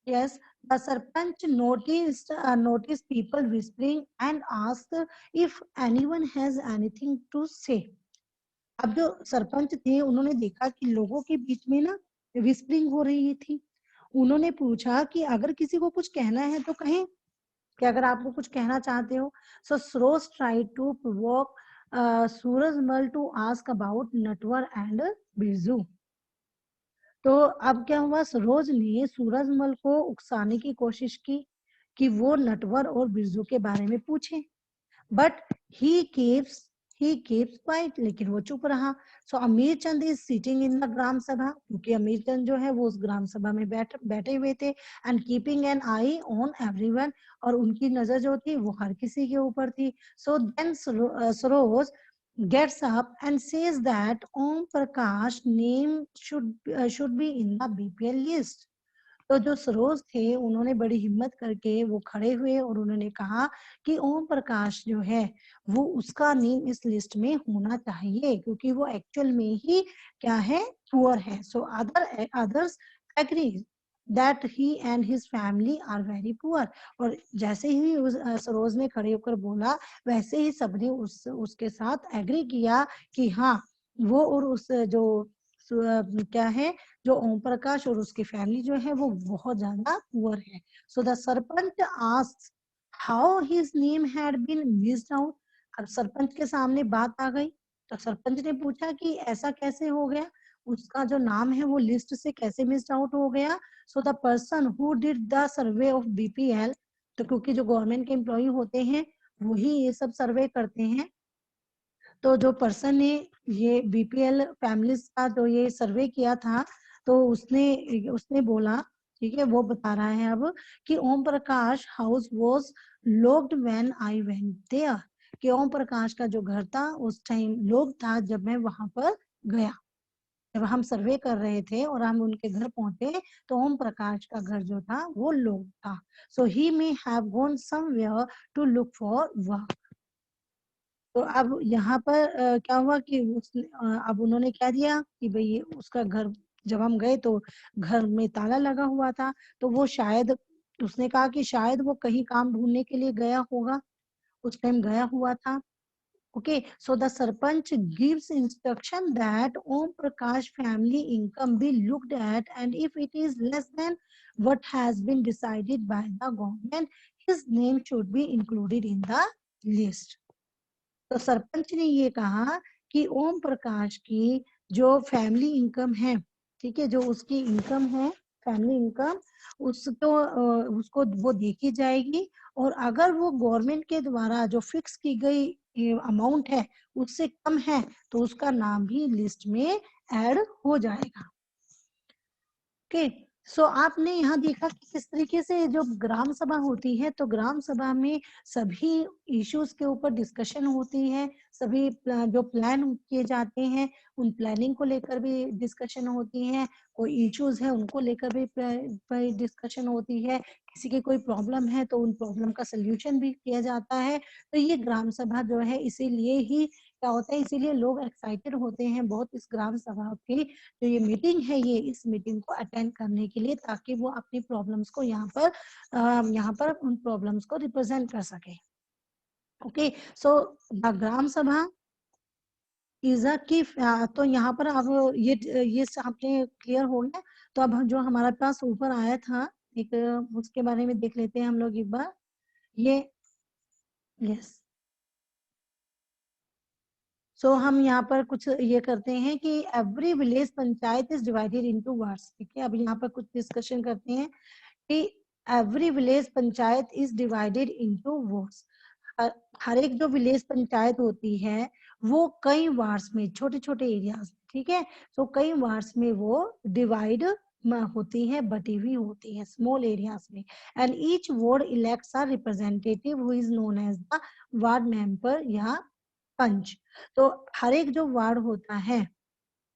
yes, the sarpanch noticed people whispering and asked if anyone has anything to say. अब जो सरपंच थे उन्होंने देखा कि लोगों के बीच में ना विस्परिंग हो रही थी। उन्होंने पूछा कि अगर किसी को कुछ कहना है तो कहें, कि अगर आप लोग कुछ कहना चाहते हो। So Saroj tried to provoke Surajmal to ask about Natwar and Birju. तो अब क्या हुआ, सरोज ने सूरजमल को उकसाने की कोशिश की कि वो नटवर और बिरजू के बारे में पूछे, बट ही keeps quiet, लेकिन वो चुप रहा। सो अमीर चंद is sitting in the gram सभा, क्योंकि अमीर चंद जो है वो उस ग्राम सभा में बैठे हुए थे, and keeping an I on everyone, और उनकी नजर जो थी वो हर किसी के ऊपर थी। So then Saroj gets up and says that Om Prakash name should be in the BPL list. तो जो सरोज थे उन्होंने बड़ी हिम्मत करके वो खड़े हुए और उन्होंने कहा कि ओम प्रकाश जो है वो उसका नेम इस लिस्ट में होना चाहिए, क्योंकि वो एक्चुअल में ही क्या है, पुअर है। So others agree that he and his family are very poor. और जैसे ही सरोज ने खड़े होकर बोला, वैसे ही सबने उसके साथ एग्री किया कि हाँ, वो और उस जो क्या है, जो ओम प्रकाश और उसकी फैमिली जो है वो बहुत ज्यादा पुअर है। So the sarpanch asked how his name had been missed out. अब सरपंच के सामने बात आ गई, तो सरपंच ने पूछा कि ऐसा कैसे हो गया, उसका जो नाम है वो लिस्ट से कैसे मिस्ड आउट हो गया। So the person who did the survey of BPL, तो क्योंकि जो गवर्नमेंट के एम्प्लॉय होते हैं वही ये सब सर्वे करते हैं, तो जो पर्सन ने ये बीपीएल फैमिलीज का जो ये सर्वे किया था, तो उसने उसने बोला, ठीक है, वो बता रहा है अब कि Om Prakash house was locked when I went there, कि ओम प्रकाश का जो घर था उस टाइम लॉक था जब मैं वहां पर गया। जब हम सर्वे कर रहे थे और हम उनके घर पहुंचे तो ओम प्रकाश का घर जो था वो लॉक था। So he may have gone somewhere to look for work. तो अब यहाँ पर क्या हुआ कि अब उन्होंने क्या दिया कि भाई उसका घर, जब हम गए तो घर में ताला लगा हुआ था, तो वो शायद, उसने कहा कि शायद वो कहीं काम ढूंढने के लिए गया होगा, उस टाइम गया हुआ था। Okay, so the sarpanch gives instruction that Om Prakash family income be looked at, and if it is less then what has been decided by the government, his name should be included in the list. तो सरपंच ने ये कहा कि ओम प्रकाश की जो family income है, ठीक है, जो उसकी इनकम है फैमिली इनकम, उसको वो देखी जाएगी, और अगर वो गवर्नमेंट के द्वारा जो फिक्स की गई अमाउंट है उससे कम है तो उसका नाम भी लिस्ट में ऐड हो जाएगा। ओके, सो आपने यहाँ देखा कि किस तरीके से जो ग्राम सभा होती है, तो ग्राम सभा में सभी इश्यूज के ऊपर डिस्कशन होती है, सभी जो प्लान किए जाते हैं उन प्लानिंग को लेकर भी डिस्कशन होती है, कोई इश्यूज है उनको लेकर भी डिस्कशन होती है, किसी की कोई प्रॉब्लम है तो उन प्रॉब्लम का सल्यूशन भी किया जाता है। तो ये ग्राम सभा जो है इसीलिए ही क्या होता है, इसीलिए लोग एक्साइटेड होते हैं बहुत इस ग्राम सभा की जो ये मीटिंग है, ये इस मीटिंग को अटेंड करने के लिए, ताकि वो अपनी प्रॉब्लम्स को यहाँ पर उन प्रॉब्लम्स को रिप्रेजेंट कर सके। ओके, सो द ग्राम सभा इज अ की, तो यहाँ पर अब ये आपने क्लियर हो गया। तो अब जो हमारे पास ऊपर आया था एक, उसके बारे में देख लेते हैं हम लोग एक बार। ये यस, सो हम यहाँ पर कुछ ये करते हैं कि every village panchayat is divided into wards. ठीक है, अब यहाँ पर कुछ डिस्कशन करते हैं कि every village panchayat is divided into wards. हर एक जो विलेज पंचायत होती है वो कई वार्ड्स में, छोटे छोटे एरियाज, ठीक है, तो कई वार्ड्स में वो डिवाइड होती है, बटी हुई होती है स्मॉल एरियाज में। And each ward elects a representative who is known as the ward member या पंच। तो हर एक जो वार्ड होता है,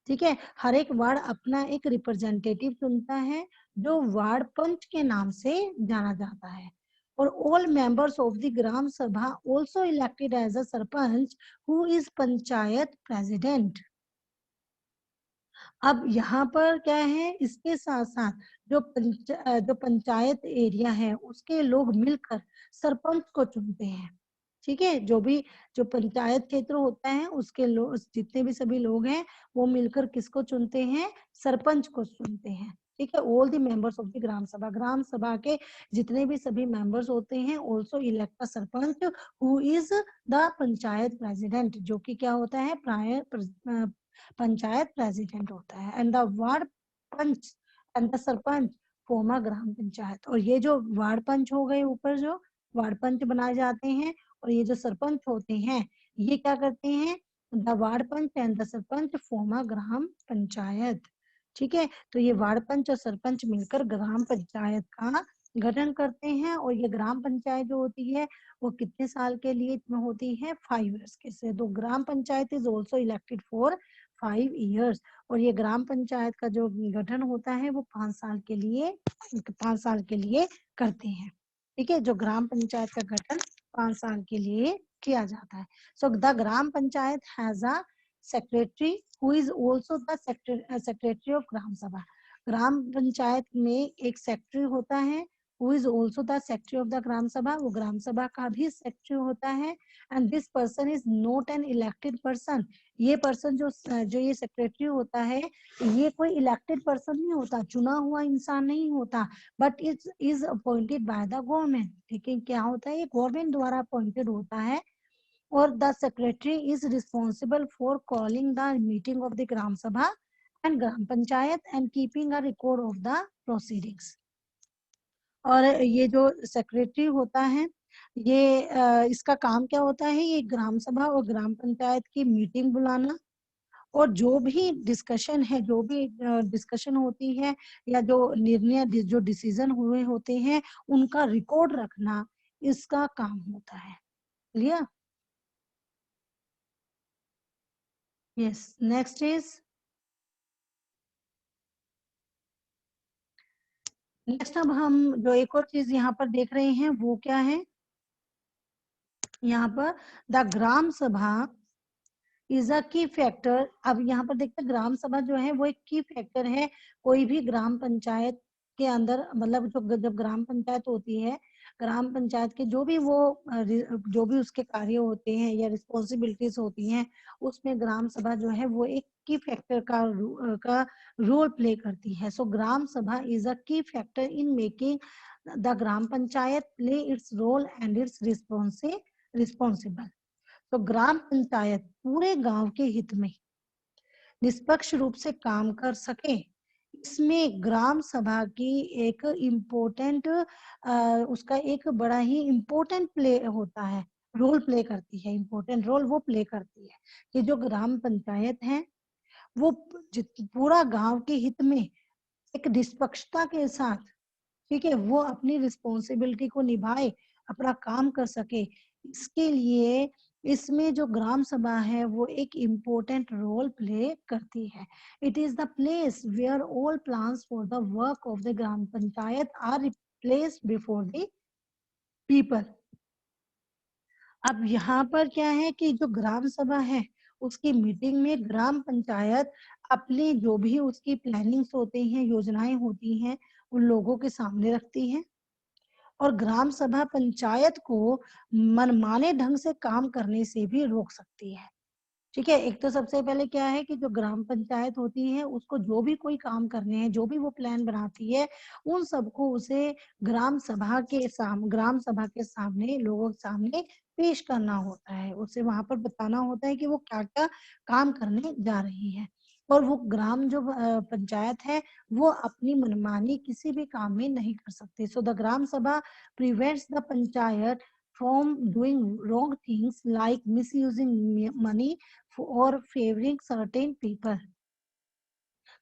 ठीक है, हर एक वार्ड अपना एक रिप्रेजेंटेटिव चुनता है जो वार्ड पंच के नाम से जाना जाता है। और all members of the gram Sabha also elected as a sarpanch who is panchayat president. अब यहाँ पर क्या है, इसके साथ साथ जो पंचायत एरिया है उसके लोग मिलकर सरपंच को चुनते हैं। ठीक है, जो पंचायत क्षेत्र होता है उसके लोग, जितने भी सभी लोग हैं वो मिलकर किसको चुनते हैं, सरपंच को चुनते हैं। ठीक है, all the members of the ग्राम सभा के जितने भी सभी मेंबर्स होते हैं also elect a sarpanch who is the panchayat president, जो कि क्या होता है, पंचायत प्रेसिडेंट होता है। And the ward panch and the sarpanch form a gram panchayat. और ये जो वार्ड पंच हो गए, ऊपर जो वार्ड पंच बनाए जाते हैं, और ये जो सरपंच होते हैं ये क्या करते हैं, the ward panch and the sarpanch form a gram panchayat. ठीक है, तो ये वार्ड पंच और सरपंच मिलकर ग्राम पंचायत का गठन करते हैं। और ये ग्राम पंचायत जो होती है वो कितने साल के लिए होती है, 5 इयर्स के से। तो ग्राम panchayat is also elected for 5 years. और ये ग्राम पंचायत का जो गठन होता है वो 5 साल के लिए करते हैं। ठीक है, जो ग्राम पंचायत का गठन 5 साल के लिए किया जाता है। So the gram panchayat has a secretary who is also the secretary of gram sabha. Gram panchayat में एक सेक्रेटरी होता है who is also the secretary of the ग्राम सभा, वो ग्राम सभा का भी सेक्रेटरी होता है। And this person is not an elected person. ये पर्सन जो ये सेक्रेटरी होता है, ये कोई इलेक्टेड पर्सन नहीं होता, चुना हुआ इंसान नहीं होता, but it is appointed by the government. ठीक है, क्या होता है, ये गवर्नमेंट द्वारा अपॉइंटेड होता है। और the secretary is responsible for calling the meeting of the gram sabha and gram panchayat and keeping a record of the proceedings. और ये जो सेक्रेटरी होता है, ये इसका काम क्या होता है, ये ग्राम सभा और ग्राम पंचायत की मीटिंग बुलाना, और जो भी डिस्कशन है, जो भी डिस्कशन होती है या जो निर्णय, जो डिसीजन हुए होते हैं उनका रिकॉर्ड रखना, इसका काम होता है। Clear? Yes, next is, next अब हम जो एक और चीज यहाँ पर देख रहे हैं वो क्या है, यहाँ पर द ग्राम सभा इज अ की फैक्टर। अब यहाँ पर देखते हैं ग्राम सभा जो है वो एक की फैक्टर है कोई भी ग्राम पंचायत के अंदर। मतलब जब ग्राम पंचायत होती है, ग्राम पंचायत के जो भी उसके कार्य होते हैं या रिस्पॉन्सिबिलिटीज होती हैं, उसमें ग्राम सभा जो है वो एक की फैक्टर का रोल प्ले करती है। सो ग्राम सभा is a key factor in making the gram Panchayat play its role and it's responsible. तो ग्राम पंचायत पूरे गांव के हित में निष्पक्ष रूप से काम कर सके, इसमें ग्राम सभा की एक इम्पोर्टेंट, उसका एक बड़ा ही इम्पोर्टेंट प्ले होता है, रोल प्ले करती है, इम्पोर्टेंट रोल वो प्ले करती है कि जो ग्राम पंचायत है वो पूरा गांव के हित में एक निष्पक्षता के साथ, ठीक है, वो अपनी रिस्पॉन्सिबिलिटी को निभाए, अपना काम कर सके। इसके लिए इसमें जो ग्राम सभा है वो एक इम्पोर्टेंट रोल प्ले करती है। It is the place where all plans for the work of the gram panchayat are placed before the people. अब यहाँ पर क्या है कि जो ग्राम सभा है उसकी मीटिंग में ग्राम पंचायत अपनी जो भी उसकी प्लानिंग्स होती हैं, योजनाएं होती हैं, उन लोगों के सामने रखती है और ग्राम सभा पंचायत को मनमाने ढंग से काम करने से भी रोक सकती है। ठीक है, एक तो सबसे पहले क्या है कि जो ग्राम पंचायत होती है उसको जो भी कोई काम करने हैं, जो भी वो प्लान बनाती है, उन सबको उसे ग्राम सभा के सामने, लोगों के सामने पेश करना होता है। उसे वहां पर बताना होता है कि वो क्या क्या काम करने जा रही है। और वो ग्राम जो पंचायत है वो अपनी मनमानी किसी भी काम में नहीं कर सकती। सो द ग्राम सभा prevents the panchayat from doing wrong things like misusing money और फेवरिंग सर्टेन पीपल।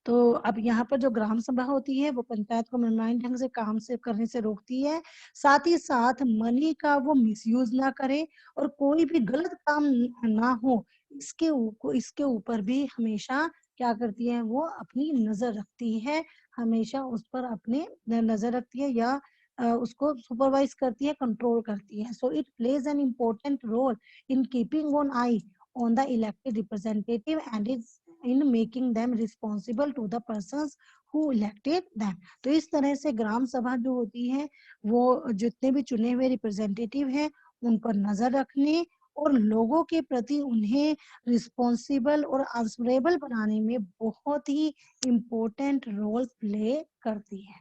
तो अब यहाँ पर जो ग्राम सभा होती है वो पंचायत को मनमानी ढंग से काम से करने से रोकती है, साथ ही साथ मनी का वो मिसयूज ना करे और कोई भी गलत काम ना हो, इसके ऊपर भी हमेशा क्या करती है, वो अपनी नजर रखती है, हमेशा उस पर अपने नजर रखती है या उसको सुपरवाइज करती है, कंट्रोल करती है। So it plays an important role in keeping on eye on the elected representative and is in making them responsible to the persons who elected them। तो इस तरह से ग्राम सभा जो होती है वो जितने भी चुने हुए रिप्रेजेंटेटिव हैं उन पर नजर रखने और लोगों के प्रति उन्हें रिस्पॉन्सिबल और आंसरेबल बनाने में बहुत ही इम्पोर्टेंट रोल प्ले करती है।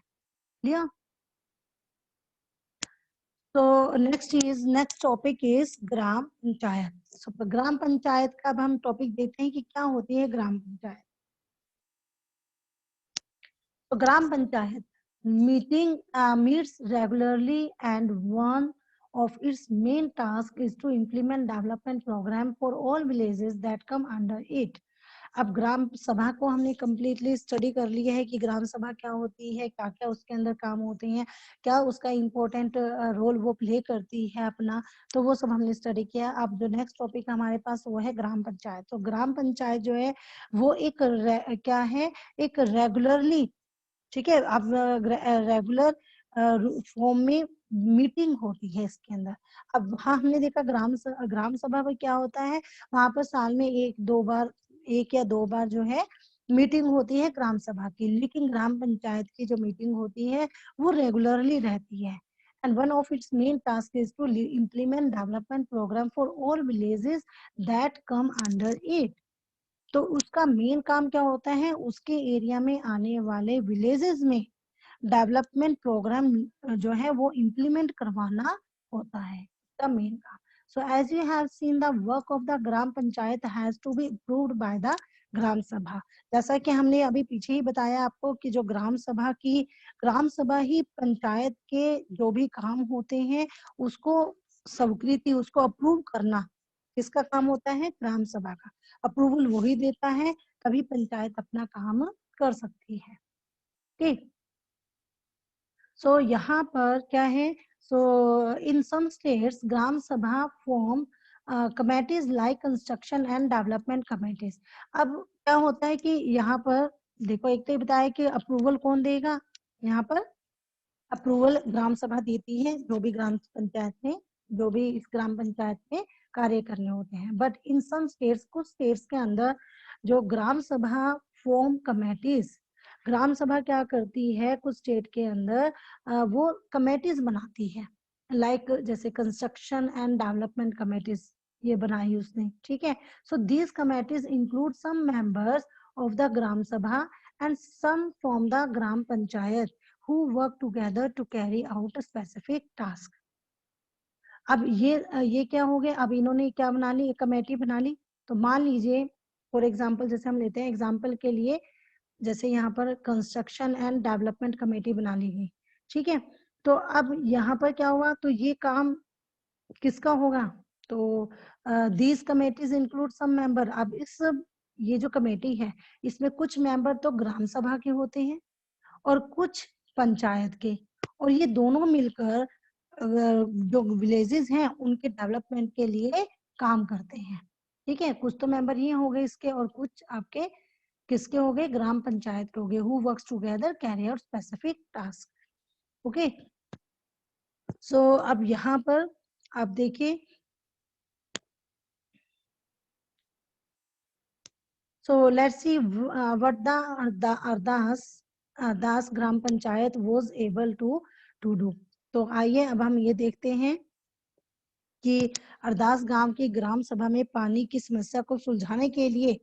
क्लियर? तो next topic is gram panchayat. सो ग्राम पंचायत का अब हम टॉपिक देखते हैं कि क्या होती है ग्राम पंचायत। तो ग्राम panchayat meeting meets regularly and one of its main task is to implement development program for all villages that come under it। अब ग्राम सभा को हमने कम्प्लीटली स्टडी कर लिया है कि ग्राम सभा क्या होती है, क्या क्या उसके अंदर काम होते हैं, क्या उसका इम्पोर्टेंट रोल वो प्ले करती है अपना, तो वो सब हमने स्टडी किया। अब जो नेक्स्ट टॉपिक हमारे पास वो है ग्राम पंचायत। तो ग्राम पंचायत जो है वो एक क्या है, एक रेगुलरली, ठीक है, अब रेगुलर फॉर्म में मीटिंग होती है इसके अंदर। अब हाँ, हमने देखा ग्राम सभा में क्या होता है, वहां पर साल में एक या दो बार जो है मीटिंग होती है ग्राम सभा की, लेकिन ग्राम पंचायत की जो मीटिंग होती है वो रेगुलरली रहती है। And one of its main task is to implement development programme for all villages that come under it. तो उसका मेन काम क्या होता है, उसके एरिया में आने वाले विलेजेस में डेवलपमेंट प्रोग्राम जो है वो इम्प्लीमेंट करवाना होता है, द मेन काम। So as you have seen the work of the gram panchayat has to be approved by the ग्राम सभा। जैसा कि हमने अभी पीछे ही बताया आपको कि जो ग्राम सभा ही पंचायत के जो भी काम होते हैं उसको स्वीकृति, उसको अप्रूव करना किसका काम होता है, ग्राम सभा का। अप्रूवल वही देता है, तभी पंचायत अपना काम कर सकती है। ठीक, सो यहाँ पर क्या है, सो इन सम स्टेट्स ग्राम सभा form committees like construction and development committees. अब क्या होता है कि यहाँ पर देखो, एक तो बताया कि अप्रूवल कौन देगा, यहाँ पर अप्रूवल ग्राम सभा देती है, जो भी ग्राम पंचायत में, जो भी इस ग्राम पंचायत में कार्य करने होते हैं। बट इन सम स्टेट्स, कुछ स्टेट्स के अंदर जो ग्राम सभा फॉर्म कमेटीज, ग्राम सभा क्या करती है कुछ स्टेट के अंदर, वो कमेटीज बनाती है, लाइक जैसे कंस्ट्रक्शन एंड डेवलपमेंट कमेटीज ये बनाई उसने। ठीक है, so these committees include some members of the gram sabha and some from the gram panchayat who work together to carry out a specific task। अब ये क्या हो गया, अब इन्होंने क्या बना ली, एक कमेटी बना ली। तो मान लीजिए फॉर एग्जांपल, जैसे हम लेते हैं एग्जांपल के लिए, जैसे यहाँ पर कंस्ट्रक्शन एंड डेवलपमेंट कमेटी बना ली गई। ठीक है, तो अब यहाँ पर क्या हुआ, तो ये काम किसका होगा, तो these committees include some member. अब ये जो कमेटी है इसमें कुछ मेंबर तो ग्राम सभा के होते हैं और कुछ पंचायत के, और ये दोनों मिलकर जो विलेजेस हैं उनके डेवलपमेंट के लिए काम करते हैं। ठीक है, कुछ तो मेंबर ये हो गए इसके और कुछ आपके किसके हो गए, ग्राम पंचायत के हो गए, who works together carry out specific task. Okay, so अब यहाँ पर आप देखिए, so let's see what the Ardas gram panchayat was able to do. तो आइए अब हम ये देखते हैं कि अरदास गांव की ग्राम सभा में पानी की समस्या को सुलझाने के लिए,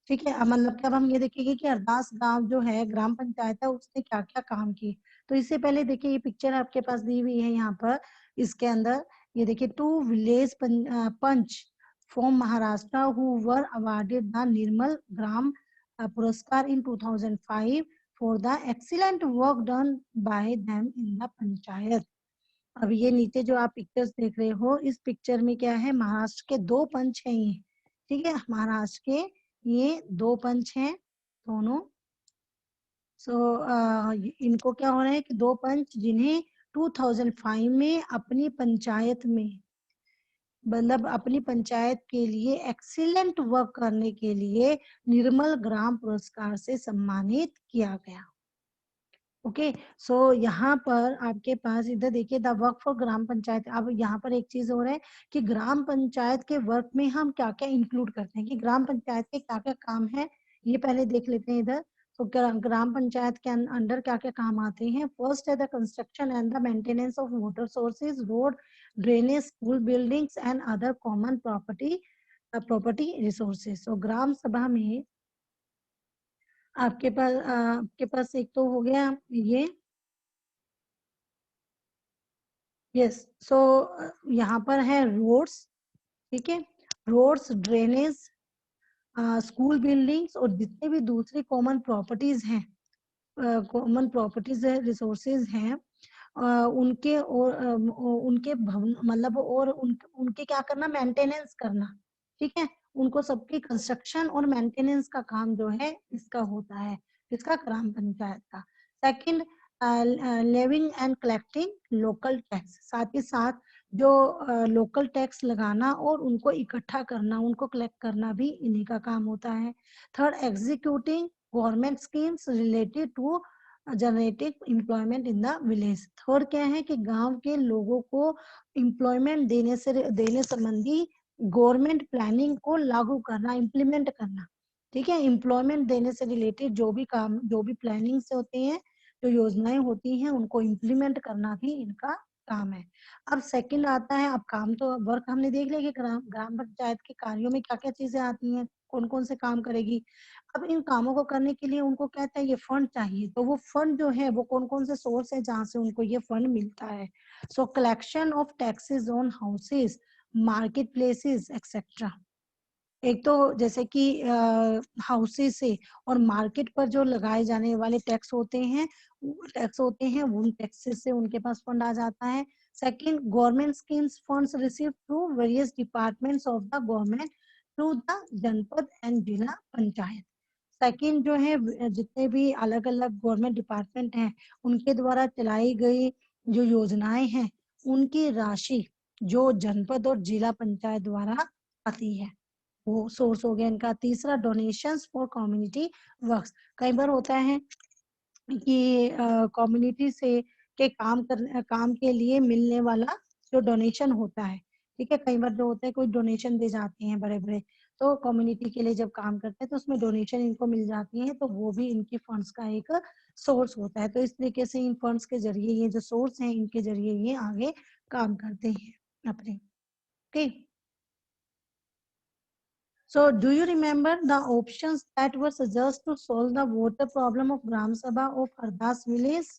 ठीक है, मतलब कि अब हम ये देखेंगे कि अरदास गांव जो है ग्राम पंचायत है उसने क्या क्या काम किए। तो इससे पहले देखिए ये पिक्चर आपके पास दी हुई है यहाँ पर, इसके अंदर ये देखिए 2 village panch from Maharashtra who were awarded the Nirmal Gram Puraskar in 2005 for the excellent work done by them in the panchayat. अब ये नीचे जो आप पिक्चर्स देख रहे हो, इस पिक्चर में क्या है, महाराष्ट्र के 2 पंच हैं ये, ठीक है, महाराष्ट्र के ये 2 पंच हैं दोनों। सो इनको क्या हो रहा है कि 2 पंच जिन्हें 2005 में अपनी पंचायत में, मतलब अपनी पंचायत के लिए एक्सीलेंट वर्क करने के लिए निर्मल ग्राम पुरस्कार से सम्मानित किया गया। ओके, सो यहाँ पर आपके पास इधर देखिए द वर्क फॉर ग्राम पंचायत। अब यहाँ पर एक चीज हो रहा है कि ग्राम पंचायत के वर्क में हम क्या क्या इंक्लूड करते हैं, कि ग्राम पंचायत के क्या क्या काम है, ये पहले देख लेते हैं इधर। तो ग्राम पंचायत के अंडर क्या क्या काम आते हैं। फर्स्ट है the construction and the maintenance of water sources, road, drainage, school buildings and other common property resources. तो ग्राम सभा में आपके पास एक तो हो गया ये, यस। सो यहाँ पर है रोड्स, ठीक है, रोड्स, ड्रेनेज, स्कूल बिल्डिंग्स और जितने भी दूसरी कॉमन प्रॉपर्टीज हैं, कॉमन प्रॉपर्टीज रिसोर्सेज हैं, उनके और उनके मतलब और उनके क्या करना, मेंटेनेंस करना, ठीक है, उनको सबकी कंस्ट्रक्शन और मेंटेनेंस का काम जो है इसका होता है, इसका ग्राम पंचायत का। Second, levying and collecting local tax, साथ ही साथ जो लोकल टैक्स लगाना और उनको इकट्ठा करना, उनको कलेक्ट करना भी इन्हीं का काम होता है। Third, executing government schemes related to generating employment in the village. Third क्या है कि गांव के लोगों को एम्प्लॉयमेंट देने संबंधी गवर्नमेंट प्लानिंग को लागू करना, इम्प्लीमेंट करना, ठीक है, एम्प्लॉयमेंट देने से रिलेटेड जो भी काम, जो भी प्लानिंग से होते हैं, जो योजनाएं होती हैं, उनको इम्प्लीमेंट करना भी इनका काम है। अब सेकंड आता है, अब काम तो वर्क हमने देख लिया कि ग्राम पंचायत के कार्यों में क्या क्या चीजें आती हैं, कौन कौन से काम करेगी। अब इन कामों को करने के लिए उनको क्या चाहिए, फंड चाहिए। तो वो फंड जो है वो कौन कौन से सोर्स है जहाँ से उनको ये फंड मिलता है। सो collection of taxes on houses, market places etcetera. एक तो जैसे कि हाउसेस से और मार्केट पर जो लगाए जाने वाले टैक्स होते हैं उन टैक्सेस से उनके पास फंड आ जाता है। Second, government schemes funds receive through various departments of the government through the जनपद एंड जिला पंचायत। सेकंड जो है, जितने भी अलग अलग गवर्नमेंट डिपार्टमेंट हैं उनके द्वारा चलाई गई जो योजनाएं हैं उनकी राशि जो जनपद और जिला पंचायत द्वारा आती है, वो सोर्स हो गया इनका। तीसरा, डोनेशंस फॉर कम्युनिटी वर्क्स। कई बार होता है कि कम्युनिटी से के काम के लिए मिलने वाला जो डोनेशन होता है, ठीक है, कई बार जो होता है कोई डोनेशन दे जाते हैं बड़े बड़े, तो कम्युनिटी के लिए जब काम करते हैं तो उसमें डोनेशन इनको मिल जाती है, तो वो भी इनके फंड्स का एक सोर्स होता है। तो इस तरीके से इन फंड्स के जरिए ये जो सोर्स है इनके जरिए ये आगे काम करते हैं अपने। Okay, so do you remember the options that were suggested to solve the water problem of Gram Sabha of Hardas village?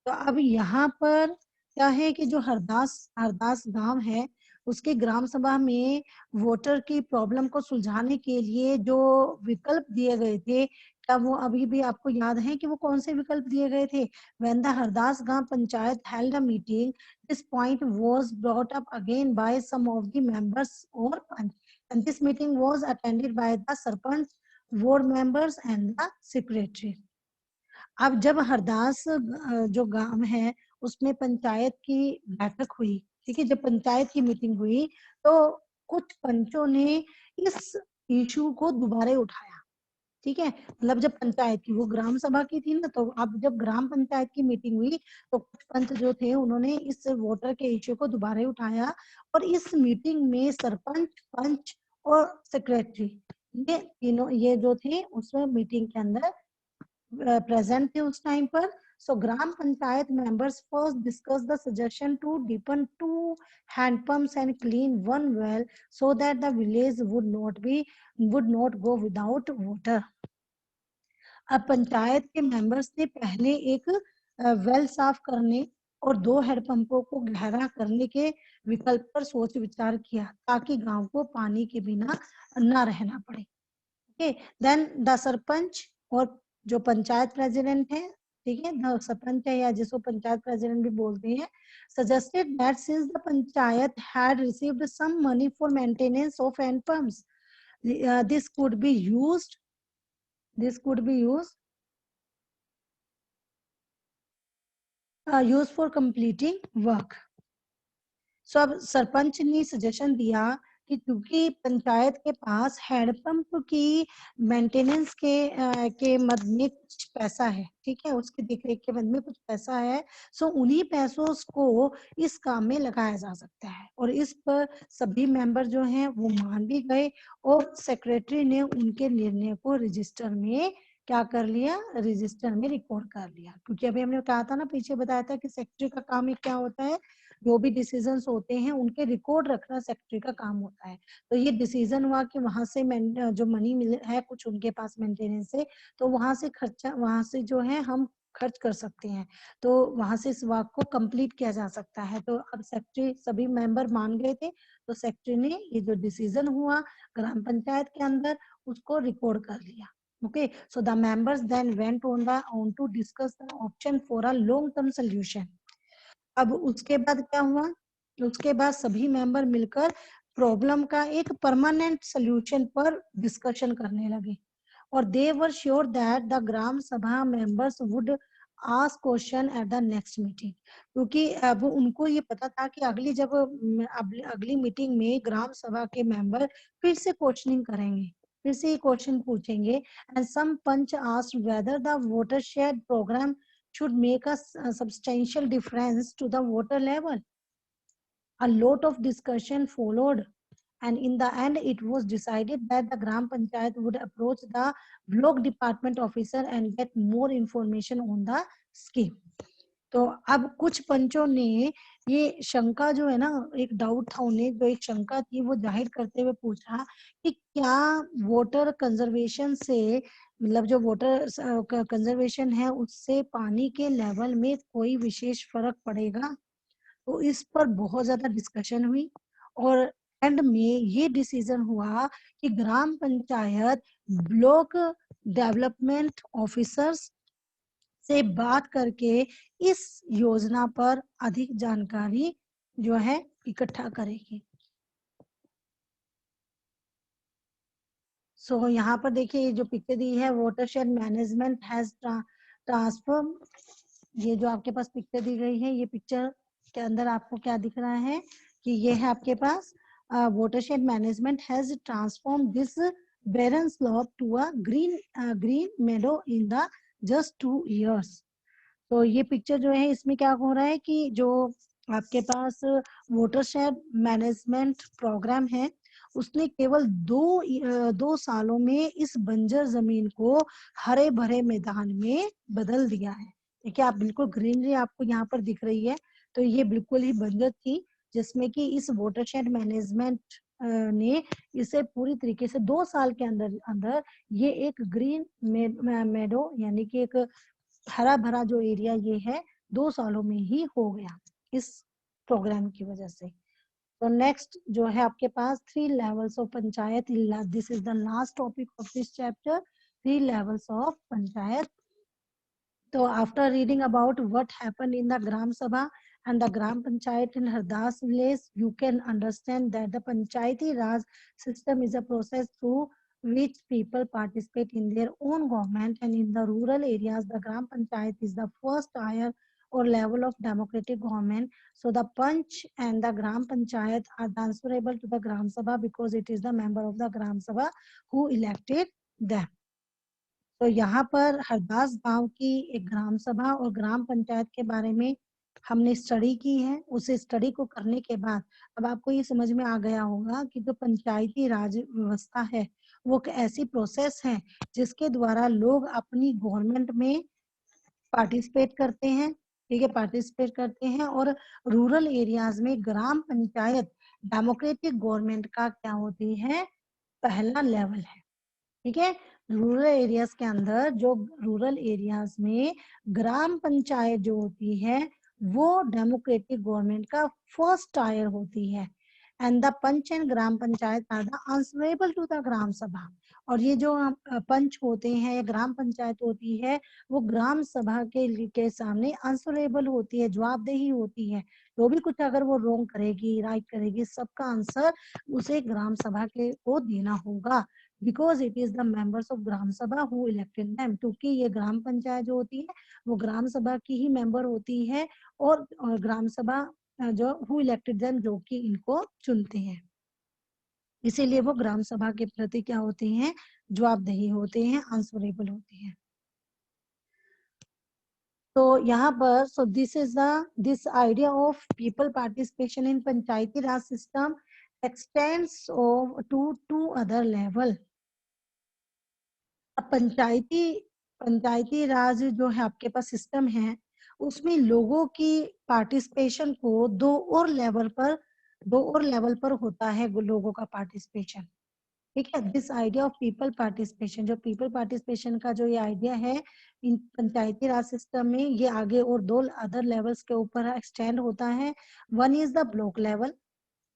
तो अब यहाँ पर क्या है कि जो हरदास हरदास गांव है उसके ग्राम सभा में वोटर की प्रॉब्लम को सुलझाने के लिए जो विकल्प दिए गए थे, क्या वो अभी भी आपको याद है कि वो कौन से विकल्प दिए गए थे? When the हरदास गांव panchayat held a meeting, this point was brought up again by some of the members or punch, and this meeting was attended by the sarpanch, ward members and the secretary. अब जब हरदास जो गांव है उसमें पंचायत की बैठक हुई, ठीक है, जब पंचायत की मीटिंग हुई तो कुछ पंचों ने इस इशू को दोबारा उठाया, ठीक है, मतलब जब पंचायत की, वो ग्राम सभा की थी ना, तो अब जब ग्राम पंचायत की मीटिंग हुई तो कुछ पंच जो थे उन्होंने इस वोटर के इश्यू को दोबारा उठाया, और इस मीटिंग में सरपंच, पंच और सेक्रेटरी, ये तीनों, ये जो थे उसमें मीटिंग के अंदर प्रेजेंट थे उस टाइम पर. So Gram Panchayat members first discussed the suggestion to deepen 2 hand pumps and clean 1 well so that the village would not go without water. अब पंचायत के मेंबर्स ने पहले एक वेल साफ करने और 2 हैंडपंपों को गहरा करने के विकल्प पर सोच विचार किया ताकि गांव को पानी के बिना ना रहना पड़े. ओके, देन द सरपंच और जो पंचायत प्रेसिडेंट है, ठीक है, द सरपंच है या जिसको पंचायत प्रेसिडेंट भी बोलते हैं, suggested that since the panchayat had received some money for maintenance of hand pumps, this could be used used for completing work. सो अब सरपंच ने सजेशन दिया कि क्योंकि पंचायत के पास हैंडपंप की मेंटेनेंस के मद में कुछ पैसा है, ठीक है, उसके देखरेख के मद में कुछ पैसा है, सो उन्हीं पैसों को इस काम में लगाया जा सकता है. और इस पर सभी मेंबर जो हैं वो मान भी गए, और सेक्रेटरी ने उनके निर्णय को रजिस्टर में क्या कर लिया, रजिस्टर में रिकॉर्ड कर लिया. क्योंकि अभी हमने कहा था ना, पीछे बताया था कि सेक्रेटरी का काम क्या होता है, जो भी डिसीजंस होते हैं उनके रिकॉर्ड रखना सेक्रेटरी का काम होता है. तो ये डिसीजन हुआ कि वहां से जो मनी मिल है कुछ उनके पास मेंटेनेंस से, तो वहां से खर्चा, वहां से जो है हम खर्च कर सकते हैं, तो वहां से इस वर्क को कंप्लीट किया जा सकता है. तो अब सेक्रेटरी, सभी मेंबर मान गए थे, तो सेक्रेटरी ने ये जो डिसीजन हुआ ग्राम पंचायत के अंदर उसको रिकॉर्ड कर लिया. Okay, so the members then went on to discuss the option for a long term solution. अब उसके बाद क्या हुआ, उसके बाद सभी मेंबर मिलकर प्रॉब्लम का एक परमानेंट सॉल्यूशन पर डिस्कशन करने लगे, और दे were sure that the gram सभा members would ask question at the next meeting. क्योंकि अब उनको ये पता था कि अगली मीटिंग में ग्राम सभा के मेंबर फिर से क्वेश्चनिंग करेंगे, फिर से ये क्वेश्चन पूछेंगे. And some panch asked whether the watershed program should make a substantial difference to the water level. A lot of discussion followed, and in the end it was decided that the Gram Panchayat would approach the block department officer and get more information on the scheme. तो अब कुछ पंचों ने ये शंका जो है ना, एक डाउट था उन्हें, जो एक शंका थी वो जाहिर करते हुए पूछा कि क्या वाटर कंजर्वेशन से, मतलब जो वाटर कंजर्वेशन है उससे पानी के लेवल में कोई विशेष फर्क पड़ेगा. तो इस पर बहुत ज्यादा डिस्कशन हुई, और एंड में ये डिसीजन हुआ कि ग्राम पंचायत ब्लॉक डेवलपमेंट ऑफिसर्स से बात करके इस योजना पर अधिक जानकारी जो है इकट्ठा करेगी. सो यहाँ पर देखिए जो पिक्चर दी है, वाटरशेड मैनेजमेंट हैज ट्रांसफॉर्म. ये जो आपके पास पिक्चर दी गई है, ये पिक्चर के अंदर आपको क्या दिख रहा है कि ये है आपके पास watershed management has transformed this barren slope to a green meadow in the just 2 years. तो ये पिक्चर जो है इसमें क्या हो रहा है कि जो आपके पास वाटरशेड मैनेजमेंट प्रोग्राम है उसने केवल 2 सालों में इस बंजर जमीन को हरे भरे मैदान में बदल दिया है. देखिए आप बिल्कुल ग्रीनरी आपको यहाँ पर दिख रही है, तो ये बिल्कुल ही बंजर थी, जिसमें कि इस वाटरशेड मैनेजमेंट ने इसे पूरी तरीके से 2 साल के अंदर अंदर ये एक ग्रीन मेडो यानी कि एक हरा भरा जो एरिया ये है 2 सालों में ही हो गया इस प्रोग्राम की वजह से. तो नेक्स्ट जो है आपके पास 3 levels of panchayat. This is the last topic of this chapter, 3 levels of panchayat. So after reading about what happened in the Gram Sabha and the Gram Panchayat in Hardas village, you can understand that the Panchayati Raj system is a process through which people participate in their own government, and in the rural areas, the Gram Panchayat is the first tier or level of democratic government. So the Panch and the Gram Panchayat are transferable to the Gram Sabha because it is the member of the Gram Sabha who elected them. तो यहाँ पर हरदास गांव की एक ग्राम सभा और ग्राम पंचायत के बारे में हमने स्टडी की है। उस स्टडी को करने के बाद अब आपको ये समझ में आ गया होगा कि जो पंचायती राज व्यवस्था है वो एक ऐसी प्रोसेस है जिसके द्वारा लोग अपनी गवर्नमेंट में पार्टिसिपेट करते हैं, ठीक है, पार्टिसिपेट करते हैं। और रूरल एरियाज में ग्राम पंचायत डेमोक्रेटिक गवर्नमेंट का क्या होती है, पहला लेवल है, ठीक है। रूरल एरियाज के अंदर, जो रूरल एरियाज में ग्राम पंचायत जो होती है वो डेमोक्रेटिक गवर्नमेंट का फर्स्ट टायर होती है। And the panch and gram panchayat are the answerable to the ग्राम सभा। और ये जो पंच होते हैं या ग्राम पंचायत होती है वो ग्राम सभा के सामने आंसरेबल होती है, जवाबदेही होती है। जो भी कुछ अगर वो रॉन्ग करेगी, राइट करेगी, सबका आंसर उसे ग्राम सभा के को देना होगा। Because it is the members of gram sabha who elected them, क्योंकि ये ग्राम पंचायत जो होती है वो ग्राम सभा की ही मेंबर होती है। और ग्राम सभा जो हु इलेक्टेड देम, जो कि इनको चुनते हैं, इसीलिए वो ग्राम सभा के प्रति क्या होते हैं, जवाबदेही होते हैं, आंसरेबल होते हैं। तो यहाँ पर so this idea of people participation in panchayati raj system extends to other level. अब पंचायती राज जो है आपके पास सिस्टम है उसमें लोगों की पार्टिसिपेशन को दो और लेवल पर होता है लोगों का पार्टिसिपेशन, ठीक है। This idea of people participation, जो पीपल पार्टिसिपेशन का जो ये आइडिया है इन पंचायती राज सिस्टम में, ये आगे और दो अदर लेवल्स के ऊपर एक्सटेंड होता है। One is the block level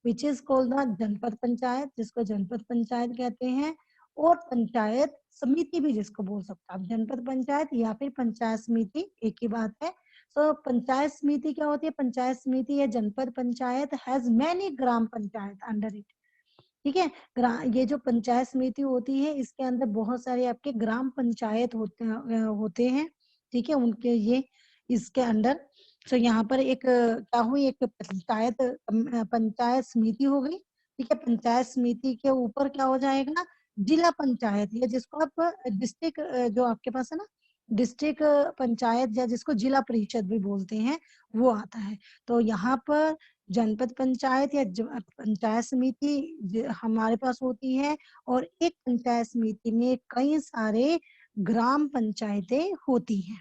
which is called the जनपद पंचायत, जिसको जनपद पंचायत कहते हैं। और पंचायत समिति भी जिसको बोल सकते हैं आप, जनपद पंचायत या फिर पंचायत समिति एक ही बात है। सो पंचायत समिति क्या होती है, पंचायत समिति या जनपद panchayat has many gram panchayat under it, ठीक है। ये जो पंचायत समिति होती है इसके अंदर बहुत सारे आपके ग्राम पंचायत होते हैं, ठीक है, उनके ये इसके अंडर। तो यहाँ पर एक क्या हुई, एक पंचायत समिति हो गई, ठीक है। पंचायत समिति के ऊपर क्या हो जाएगा, जिला पंचायत, या जिसको आप डिस्ट्रिक्ट जो आपके पास है ना, डिस्ट्रिक्ट पंचायत या जिसको जिला परिषद भी बोलते हैं, वो आता है। तो यहाँ पर जनपद पंचायत या पंचायत समिति हमारे पास होती है। और एक पंचायत समिति में कई सारे ग्राम पंचायतें होती हैं,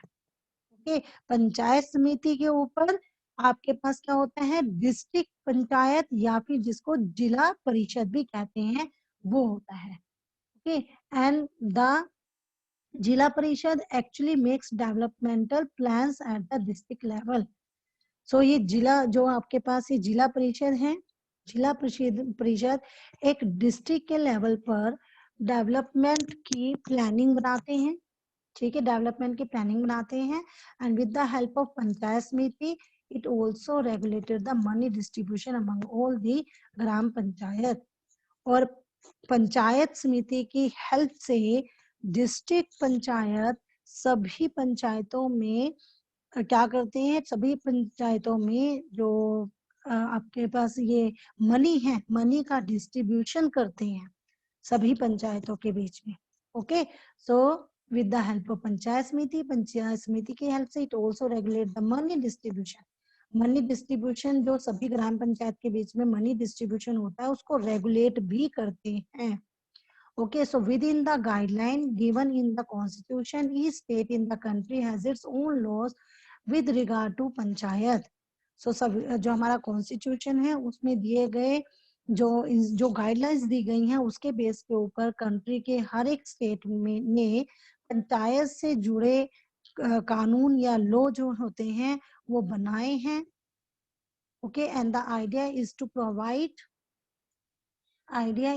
ओके। पंचायत समिति के ऊपर आपके पास क्या होता है, डिस्ट्रिक्ट पंचायत या फिर जिसको जिला परिषद भी कहते हैं वो होता है, okay. And the zila parishad actually makes developmental plans at the district level. So ये जिला जो आपके पास ये जिला परिषद है, जिला परिषद एक डिस्ट्रिक्ट के लेवल पर डेवलपमेंट की प्लानिंग बनाते हैं, ठीक है, डेवलपमेंट की प्लानिंग बनाते हैं। And with the help of panchayat samiti it also regulated the money distribution among all the gram panchayat. और पंचायत समिति की हेल्प से डिस्ट्रिक्ट पंचायत सभी पंचायतों में क्या करते हैं, सभी पंचायतों में जो आपके पास ये मनी है, मनी का डिस्ट्रीब्यूशन करते हैं सभी पंचायतों के बीच में, okay. So with the help of panchayat समिति की हेल्प से it also regulate the money distribution. Money distribution जो सभी ग्राम पंचायत के बीच में मनी डिस्ट्रीब्यूशन होता है उसको रेगुलेट भी करते हैं, okay। So within the guideline given in the constitution, each state in the country has its own laws with regard to panchayat. so सब जो हमारा कॉन्स्टिट्यूशन है उसमें दिए गए जो गाइडलाइंस दी गई हैं उसके बेस के ऊपर कंट्री के हर एक स्टेट में ने पंचायत से जुड़े कानून या लॉ जो होते हैं वो बनाए हैं, okay. And the idea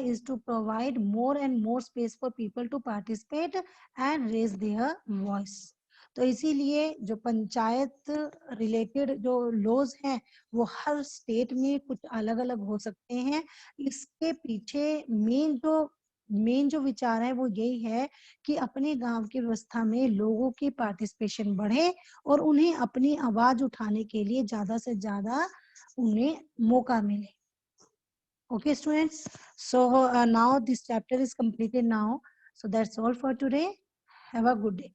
is to provide more and more space for people to participate and raise their voice। तो इसीलिए जो पंचायत रिलेटेड जो लॉज हैं वो हर स्टेट में कुछ अलग अलग हो सकते हैं। इसके पीछे मेन जो विचार है वो यही है कि अपने गांव की व्यवस्था में लोगों की पार्टिसिपेशन बढ़े और उन्हें अपनी आवाज उठाने के लिए ज्यादा से ज्यादा उन्हें मौका मिले। Okay, students. So now this chapter is completed now. So that's all for today. Have a good day.